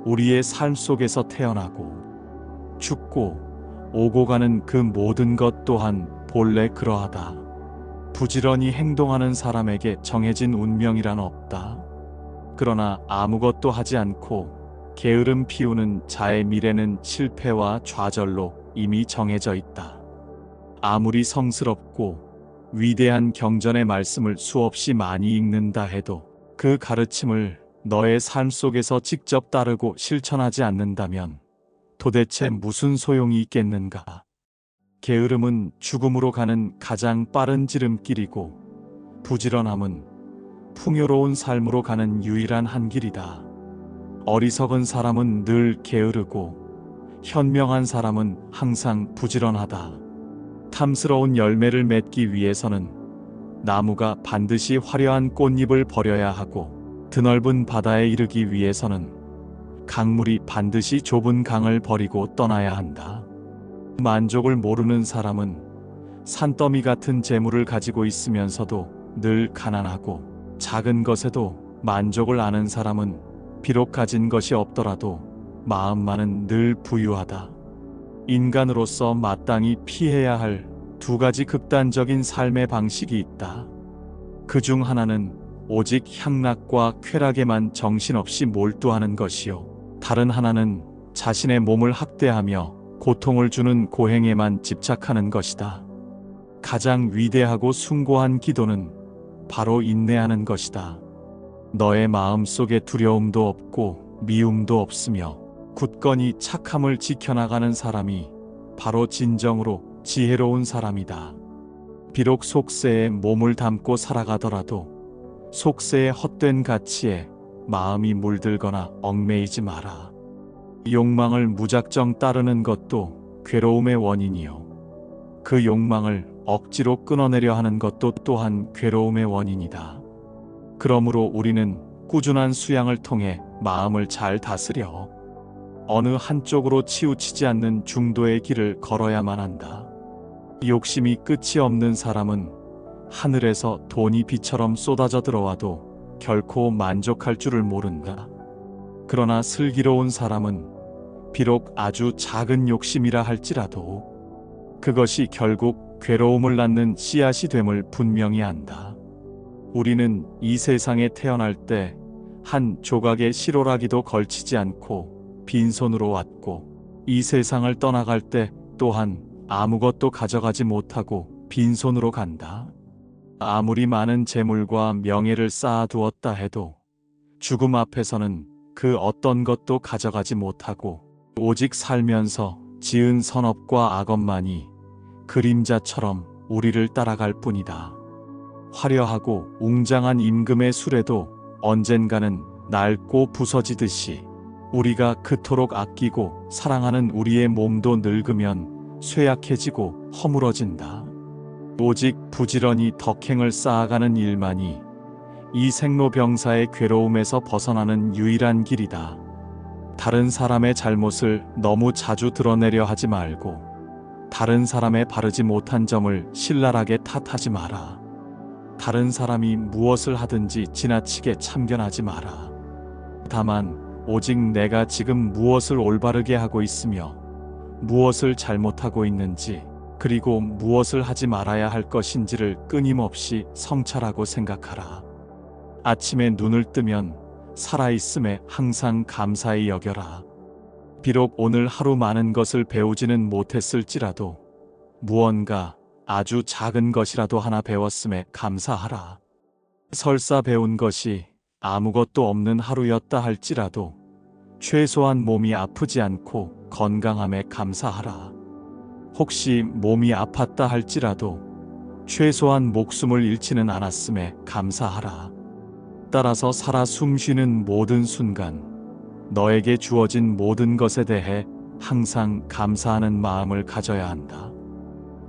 우리의 삶 속에서 태어나고 죽고 오고 가는 그 모든 것 또한 본래 그러하다. 부지런히 행동하는 사람에게 정해진 운명이란 없다. 그러나 아무것도 하지 않고 게으름 피우는 자의 미래는 실패와 좌절로 이미 정해져 있다. 아무리 성스럽고 위대한 경전의 말씀을 수없이 많이 읽는다 해도 그 가르침을 너의 삶 속에서 직접 따르고 실천하지 않는다면 도대체 무슨 소용이 있겠는가? 게으름은 죽음으로 가는 가장 빠른 지름길이고, 부지런함은 풍요로운 삶으로 가는 유일한 한 길이다. 어리석은 사람은 늘 게으르고 현명한 사람은 항상 부지런하다. 탐스러운 열매를 맺기 위해서는 나무가 반드시 화려한 꽃잎을 버려야 하고, 드넓은 바다에 이르기 위해서는 강물이 반드시 좁은 강을 버리고 떠나야 한다. 만족을 모르는 사람은 산더미 같은 재물을 가지고 있으면서도 늘 가난하고, 작은 것에도 만족을 아는 사람은 비록 가진 것이 없더라도 마음만은 늘 부유하다. 인간으로서 마땅히 피해야 할 2가지 극단적인 삶의 방식이 있다. 그 중 하나는 오직 향락과 쾌락에만 정신없이 몰두하는 것이요, 다른 하나는 자신의 몸을 학대하며 고통을 주는 고행에만 집착하는 것이다. 가장 위대하고 숭고한 기도는 바로 인내하는 것이다. 너의 마음 속에 두려움도 없고 미움도 없으며 굳건히 착함을 지켜나가는 사람이 바로 진정으로 지혜로운 사람이다. 비록 속세에 몸을 담고 살아가더라도 속세의 헛된 가치에 마음이 물들거나 얽매이지 마라. 욕망을 무작정 따르는 것도 괴로움의 원인이요, 그 욕망을 억지로 끊어내려 하는 것도 또한 괴로움의 원인이다. 그러므로 우리는 꾸준한 수양을 통해 마음을 잘 다스려 어느 한쪽으로 치우치지 않는 중도의 길을 걸어야만 한다. 욕심이 끝이 없는 사람은 하늘에서 돈이 비처럼 쏟아져 들어와도 결코 만족할 줄을 모른다. 그러나 슬기로운 사람은 비록 아주 작은 욕심이라 할지라도 그것이 결국 괴로움을 낳는 씨앗이 됨을 분명히 안다. 우리는 이 세상에 태어날 때 한 조각의 실오라기도 걸치지 않고 빈손으로 왔고 이 세상을 떠나갈 때 또한 아무것도 가져가지 못하고 빈손으로 간다. 아무리 많은 재물과 명예를 쌓아두었다 해도 죽음 앞에서는 그 어떤 것도 가져가지 못하고 오직 살면서 지은 선업과 악업만이 그림자처럼 우리를 따라갈 뿐이다. 화려하고 웅장한 임금의 수레도 언젠가는 낡고 부서지듯이 우리가 그토록 아끼고 사랑하는 우리의 몸도 늙으면 쇠약해지고 허물어진다. 오직 부지런히 덕행을 쌓아가는 일만이 이 생로병사의 괴로움에서 벗어나는 유일한 길이다. 다른 사람의 잘못을 너무 자주 드러내려 하지 말고 다른 사람의 바르지 못한 점을 신랄하게 탓하지 마라. 다른 사람이 무엇을 하든지 지나치게 참견하지 마라. 다만 오직 내가 지금 무엇을 올바르게 하고 있으며 무엇을 잘못하고 있는지 그리고 무엇을 하지 말아야 할 것인지를 끊임없이 성찰하고 생각하라. 아침에 눈을 뜨면 살아있음에 항상 감사히 여겨라. 비록 오늘 하루 많은 것을 배우지는 못했을지라도 무언가 아주 작은 것이라도 하나 배웠음에 감사하라. 설사 배운 것이 아무것도 없는 하루였다 할지라도 최소한 몸이 아프지 않고 건강함에 감사하라. 혹시 몸이 아팠다 할지라도 최소한 목숨을 잃지는 않았음에 감사하라. 따라서 살아 숨쉬는 모든 순간 너에게 주어진 모든 것에 대해 항상 감사하는 마음을 가져야 한다.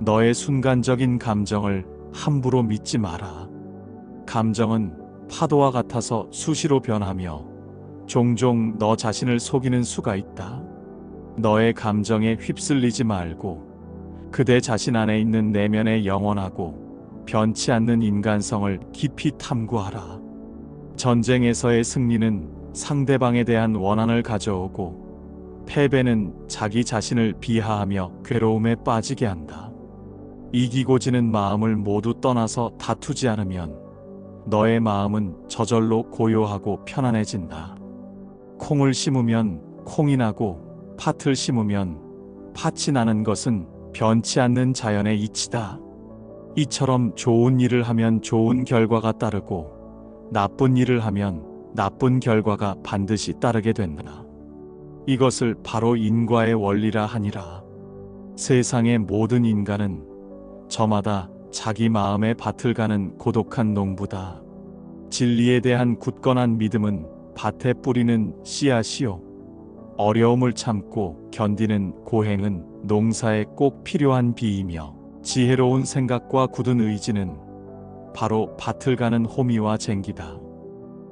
너의 순간적인 감정을 함부로 믿지 마라. 감정은 파도와 같아서 수시로 변하며 종종 너 자신을 속이는 수가 있다. 너의 감정에 휩쓸리지 말고 그대 자신 안에 있는 내면의 영원하고 변치 않는 인간성을 깊이 탐구하라. 전쟁에서의 승리는 상대방에 대한 원한을 가져오고 패배는 자기 자신을 비하하며 괴로움에 빠지게 한다. 이기고 지는 마음을 모두 떠나서 다투지 않으면 너의 마음은 저절로 고요하고 편안해진다. 콩을 심으면 콩이 나고 팥을 심으면 팥이 나는 것은 변치 않는 자연의 이치다. 이처럼 좋은 일을 하면 좋은 결과가 따르고 나쁜 일을 하면 나쁜 결과가 반드시 따르게 된다. 이것을 바로 인과의 원리라 하니라. 세상의 모든 인간은 저마다 자기 마음의 밭을 가는 고독한 농부다. 진리에 대한 굳건한 믿음은 밭에 뿌리는 씨앗이요. 어려움을 참고 견디는 고행은 농사에 꼭 필요한 비이며 지혜로운 생각과 굳은 의지는 바로 밭을 가는 호미와 쟁기다.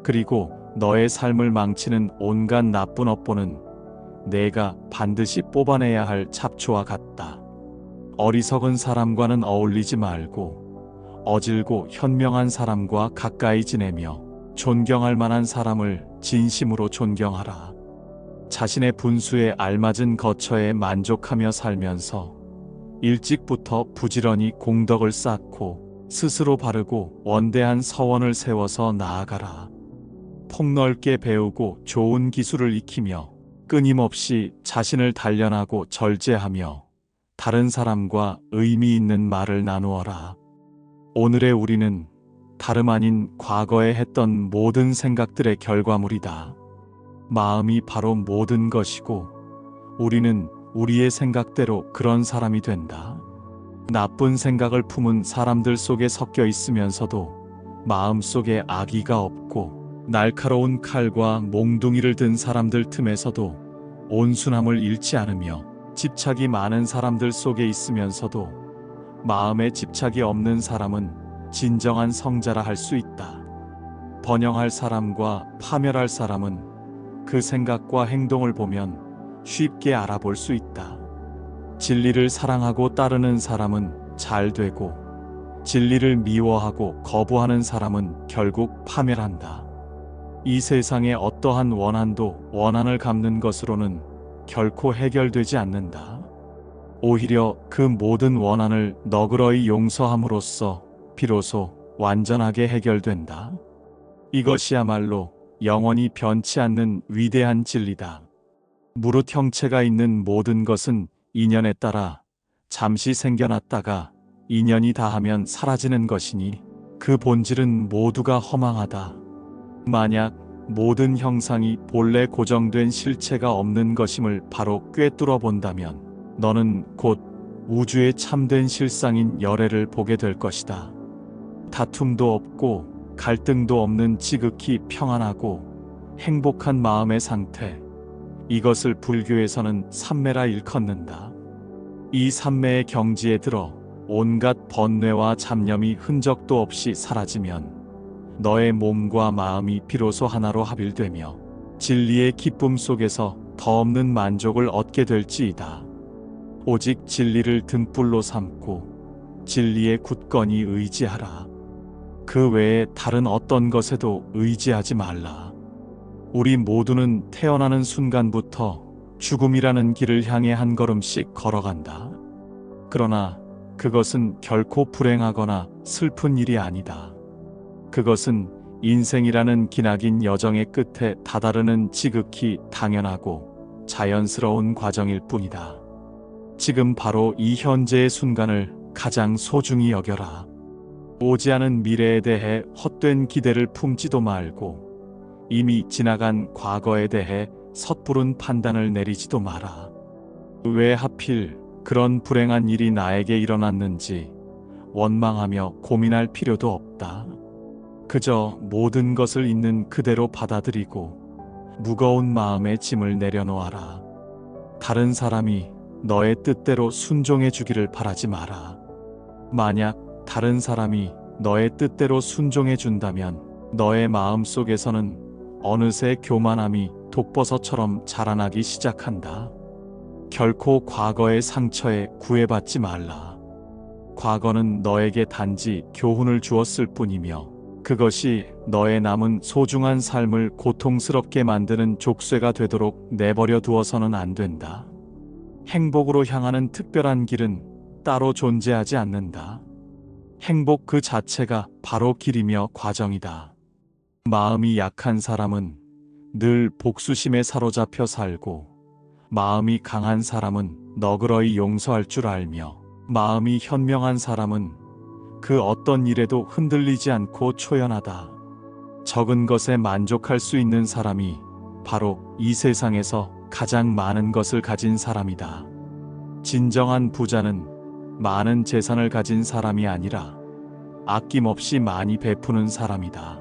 그리고 너의 삶을 망치는 온갖 나쁜 업보는 내가 반드시 뽑아내야 할 잡초와 같다. 어리석은 사람과는 어울리지 말고 어질고 현명한 사람과 가까이 지내며 존경할 만한 사람을 진심으로 존경하라. 자신의 분수에 알맞은 거처에 만족하며 살면서 일찍부터 부지런히 공덕을 쌓고 스스로 바르고 원대한 서원을 세워서 나아가라. 폭넓게 배우고 좋은 기술을 익히며 끊임없이 자신을 단련하고 절제하며 다른 사람과 의미 있는 말을 나누어라. 오늘의 우리는 다름 아닌 과거에 했던 모든 생각들의 결과물이다. 마음이 바로 모든 것이고 우리는 우리의 생각대로 그런 사람이 된다. 나쁜 생각을 품은 사람들 속에 섞여 있으면서도 마음속에 악의가 없고 날카로운 칼과 몽둥이를 든 사람들 틈에서도 온순함을 잃지 않으며 집착이 많은 사람들 속에 있으면서도 마음에 집착이 없는 사람은 진정한 성자라 할 수 있다. 번영할 사람과 파멸할 사람은 그 생각과 행동을 보면 쉽게 알아볼 수 있다. 진리를 사랑하고 따르는 사람은 잘 되고 진리를 미워하고 거부하는 사람은 결국 파멸한다. 이 세상의 어떠한 원한도 원한을 갚는 것으로는 결코 해결되지 않는다. 오히려 그 모든 원한을 너그러이 용서함으로써 비로소 완전하게 해결된다. 이것이야말로 영원히 변치 않는 위대한 진리다. 무릇 형체가 있는 모든 것은 인연에 따라 잠시 생겨났다가 인연이 다하면 사라지는 것이니 그 본질은 모두가 허망하다. 만약 모든 형상이 본래 고정된 실체가 없는 것임을 바로 꿰뚫어 본다면 너는 곧 우주의 참된 실상인 열애를 보게 될 것이다. 다툼도 없고 갈등도 없는 지극히 평안하고 행복한 마음의 상태. 이것을 불교에서는 삼매라 일컫는다. 이 삼매의 경지에 들어 온갖 번뇌와 잡념이 흔적도 없이 사라지면 너의 몸과 마음이 비로소 하나로 합일되며 진리의 기쁨 속에서 더 없는 만족을 얻게 될지이다. 오직 진리를 등불로 삼고 진리에 굳건히 의지하라. 그 외에 다른 어떤 것에도 의지하지 말라. 우리 모두는 태어나는 순간부터 죽음이라는 길을 향해 한 걸음씩 걸어간다. 그러나 그것은 결코 불행하거나 슬픈 일이 아니다. 그것은 인생이라는 기나긴 여정의 끝에 다다르는 지극히 당연하고 자연스러운 과정일 뿐이다. 지금 바로 이 현재의 순간을 가장 소중히 여겨라. 오지 않은 미래에 대해 헛된 기대를 품지도 말고 이미 지나간 과거에 대해 섣부른 판단을 내리지도 마라. 왜 하필 그런 불행한 일이 나에게 일어났는지 원망하며 고민할 필요도 없다. 그저 모든 것을 있는 그대로 받아들이고 무거운 마음의 짐을 내려놓아라. 다른 사람이 너의 뜻대로 순종해 주기를 바라지 마라. 만약 다른 사람이 너의 뜻대로 순종해 준다면 너의 마음 속에서는 어느새 교만함이 독버섯처럼 자라나기 시작한다. 결코 과거의 상처에 구애받지 말라. 과거는 너에게 단지 교훈을 주었을 뿐이며 그것이 너의 남은 소중한 삶을 고통스럽게 만드는 족쇄가 되도록 내버려 두어서는 안 된다. 행복으로 향하는 특별한 길은 따로 존재하지 않는다. 행복 그 자체가 바로 길이며 과정이다. 마음이 약한 사람은 늘 복수심에 사로잡혀 살고 마음이 강한 사람은 너그러이 용서할 줄 알며 마음이 현명한 사람은 그 어떤 일에도 흔들리지 않고 초연하다. 적은 것에 만족할 수 있는 사람이 바로 이 세상에서 가장 많은 것을 가진 사람이다. 진정한 부자는 많은 재산을 가진 사람이 아니라 아낌없이 많이 베푸는 사람이다.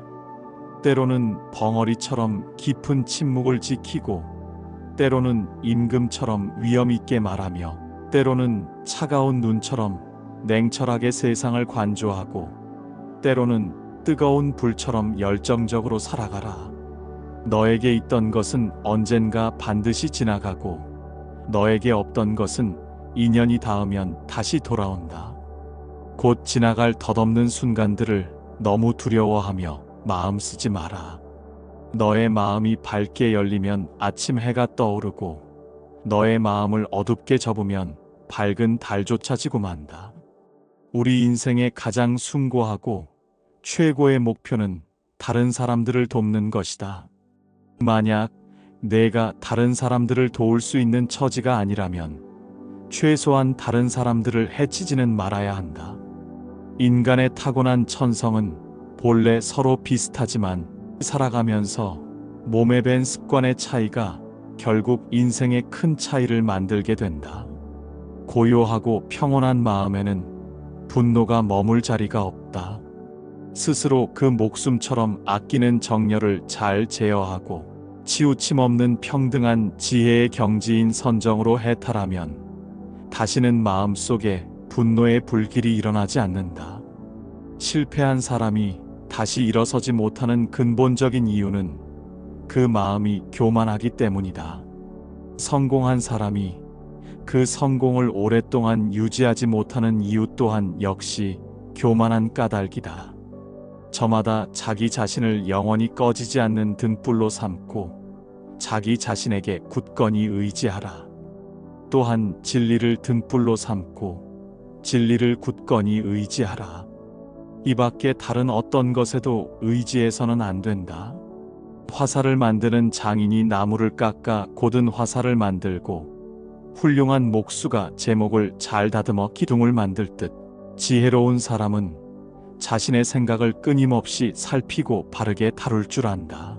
때로는 벙어리처럼 깊은 침묵을 지키고 때로는 임금처럼 위엄 있게 말하며 때로는 차가운 눈처럼 냉철하게 세상을 관조하고 때로는 뜨거운 불처럼 열정적으로 살아가라. 너에게 있던 것은 언젠가 반드시 지나가고 너에게 없던 것은 인연이 닿으면 다시 돌아온다. 곧 지나갈 덧없는 순간들을 너무 두려워하며 마음 쓰지 마라. 너의 마음이 밝게 열리면 아침 해가 떠오르고 너의 마음을 어둡게 접으면 밝은 달조차 지고 만다. 우리 인생의 가장 숭고하고 최고의 목표는 다른 사람들을 돕는 것이다. 만약 내가 다른 사람들을 도울 수 있는 처지가 아니라면 최소한 다른 사람들을 해치지는 말아야 한다. 인간의 타고난 천성은 본래 서로 비슷하지만 살아가면서 몸에 밴 습관의 차이가 결국 인생의 큰 차이를 만들게 된다. 고요하고 평온한 마음에는 분노가 머물 자리가 없다. 스스로 그 목숨처럼 아끼는 정열을 잘 제어하고 치우침 없는 평등한 지혜의 경지인 선정으로 해탈하면 다시는 마음속에 분노의 불길이 일어나지 않는다. 실패한 사람이 다시 일어서지 못하는 근본적인 이유는 그 마음이 교만하기 때문이다. 성공한 사람이 그 성공을 오랫동안 유지하지 못하는 이유 또한 역시 교만한 까닭이다. 저마다 자기 자신을 영원히 꺼지지 않는 등불로 삼고 자기 자신에게 굳건히 의지하라. 또한 진리를 등불로 삼고 진리를 굳건히 의지하라. 이 밖에 다른 어떤 것에도 의지해서는 안 된다. 화살을 만드는 장인이 나무를 깎아 고든 화살을 만들고 훌륭한 목수가 제목을 잘 다듬어 기둥을 만들 듯 지혜로운 사람은 자신의 생각을 끊임없이 살피고 바르게 다룰 줄 안다.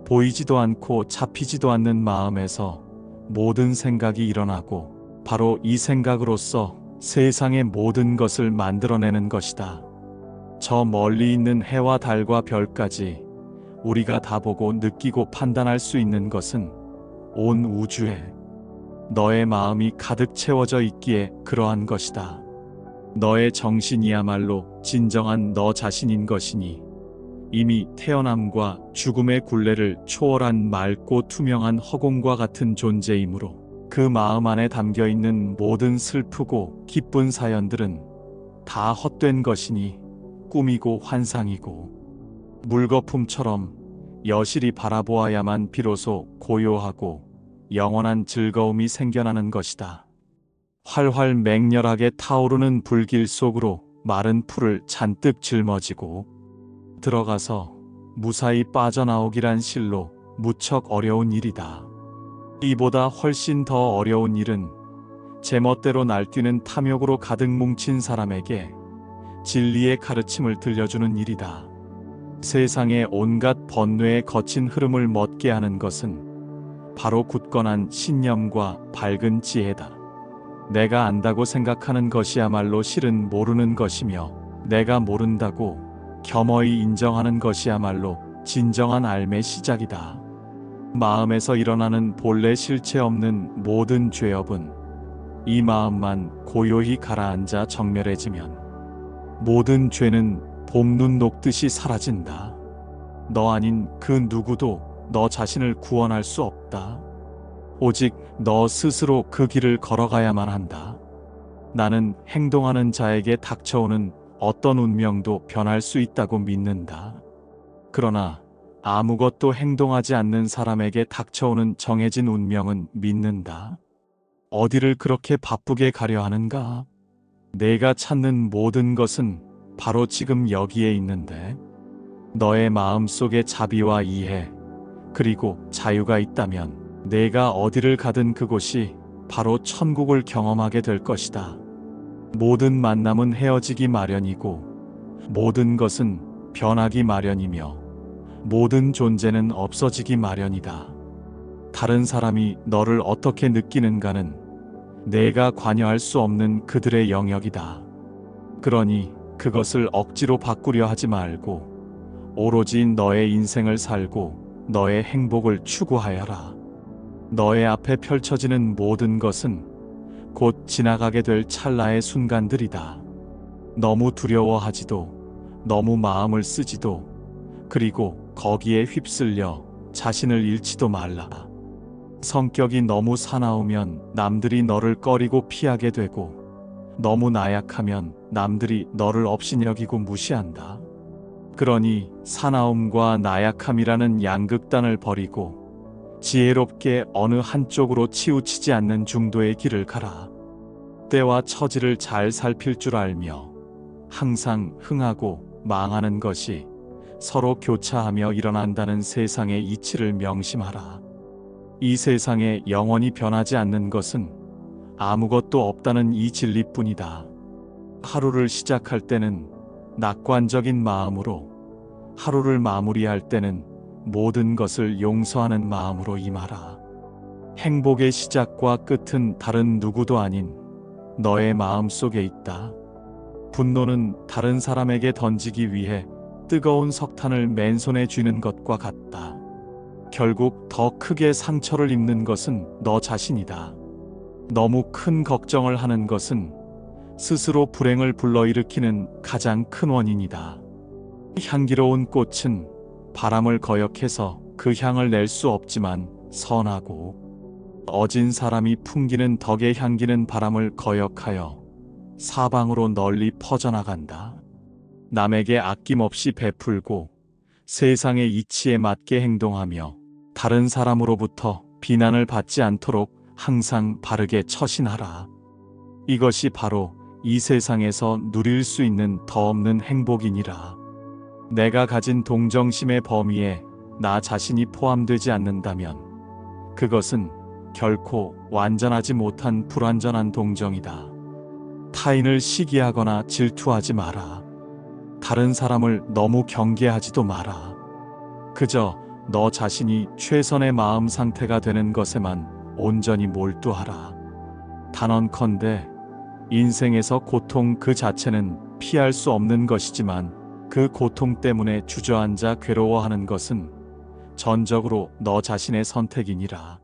보이지도 않고 잡히지도 않는 마음에서 모든 생각이 일어나고 바로 이 생각으로서 세상의 모든 것을 만들어내는 것이다. 저 멀리 있는 해와 달과 별까지 우리가 다 보고 느끼고 판단할 수 있는 것은 온 우주에 너의 마음이 가득 채워져 있기에 그러한 것이다. 너의 정신이야말로 진정한 너 자신인 것이니 이미 태어남과 죽음의 굴레를 초월한 맑고 투명한 허공과 같은 존재이므로 그 마음 안에 담겨 있는 모든 슬프고 기쁜 사연들은 다 헛된 것이니 꿈이고 환상이고 물거품처럼 여실히 바라보아야만 비로소 고요하고 영원한 즐거움이 생겨나는 것이다. 활활 맹렬하게 타오르는 불길 속으로 마른 풀을 잔뜩 짊어지고 들어가서 무사히 빠져나오기란 실로 무척 어려운 일이다. 이보다 훨씬 더 어려운 일은 제멋대로 날뛰는 탐욕으로 가득 뭉친 사람에게 진리의 가르침을 들려주는 일이다. 세상의 온갖 번뇌의 거친 흐름을 멎게 하는 것은 바로 굳건한 신념과 밝은 지혜다. 내가 안다고 생각하는 것이야말로 실은 모르는 것이며 내가 모른다고 겸허히 인정하는 것이야말로 진정한 삶의 시작이다. 마음에서 일어나는 본래 실체 없는 모든 죄업은 이 마음만 고요히 가라앉아 정멸해지면 모든 죄는 봄눈 녹듯이 사라진다. 너 아닌 그 누구도 너 자신을 구원할 수 없다. 오직 너 스스로 그 길을 걸어가야만 한다. 나는 행동하는 자에게 닥쳐오는 어떤 운명도 변할 수 있다고 믿는다. 그러나 아무것도 행동하지 않는 사람에게 닥쳐오는 정해진 운명은 믿는다. 어디를 그렇게 바쁘게 가려 하는가? 내가 찾는 모든 것은 바로 지금 여기에 있는데 너의 마음 속에 자비와 이해 그리고 자유가 있다면 내가 어디를 가든 그곳이 바로 천국을 경험하게 될 것이다. 모든 만남은 헤어지기 마련이고 모든 것은 변하기 마련이며 모든 존재는 없어지기 마련이다. 다른 사람이 너를 어떻게 느끼는가는 내가 관여할 수 없는 그들의 영역이다. 그러니 그것을 억지로 바꾸려 하지 말고 오로지 너의 인생을 살고 너의 행복을 추구하여라. 너의 앞에 펼쳐지는 모든 것은 곧 지나가게 될 찰나의 순간들이다. 너무 두려워하지도 너무 마음을 쓰지도 그리고 거기에 휩쓸려 자신을 잃지도 말라. 성격이 너무 사나우면 남들이 너를 꺼리고 피하게 되고 너무 나약하면 남들이 너를 업신여기고 무시한다. 그러니 사나움과 나약함이라는 양극단을 버리고 지혜롭게 어느 한쪽으로 치우치지 않는 중도의 길을 가라. 때와 처지를 잘 살필 줄 알며 항상 흥하고 망하는 것이 서로 교차하며 일어난다는 세상의 이치를 명심하라. 이 세상에 영원히 변하지 않는 것은 아무것도 없다는 이 진리뿐이다. 하루를 시작할 때는 낙관적인 마음으로, 하루를 마무리할 때는 모든 것을 용서하는 마음으로 임하라. 행복의 시작과 끝은 다른 누구도 아닌 너의 마음 속에 있다. 분노는 다른 사람에게 던지기 위해 뜨거운 석탄을 맨손에 쥐는 것과 같다. 결국 더 크게 상처를 입는 것은 너 자신이다. 너무 큰 걱정을 하는 것은 스스로 불행을 불러일으키는 가장 큰 원인이다. 향기로운 꽃은 바람을 거역해서 그 향을 낼 수 없지만 선하고 어진 사람이 풍기는 덕의 향기는 바람을 거역하여 사방으로 널리 퍼져나간다. 남에게 아낌없이 베풀고 세상의 이치에 맞게 행동하며 다른 사람으로부터 비난을 받지 않도록 항상 바르게 처신하라. 이것이 바로 이 세상에서 누릴 수 있는 더 없는 행복이니라. 내가 가진 동정심의 범위에 나 자신이 포함되지 않는다면 그것은 결코 완전하지 못한 불완전한 동정이다. 타인을 시기하거나 질투하지 마라. 다른 사람을 너무 경계하지도 마라. 그저 너 자신이 최선의 마음 상태가 되는 것에만 온전히 몰두하라. 단언컨대 인생에서 고통 그 자체는 피할 수 없는 것이지만 그 고통 때문에 주저앉아 괴로워하는 것은 전적으로 너 자신의 선택이니라.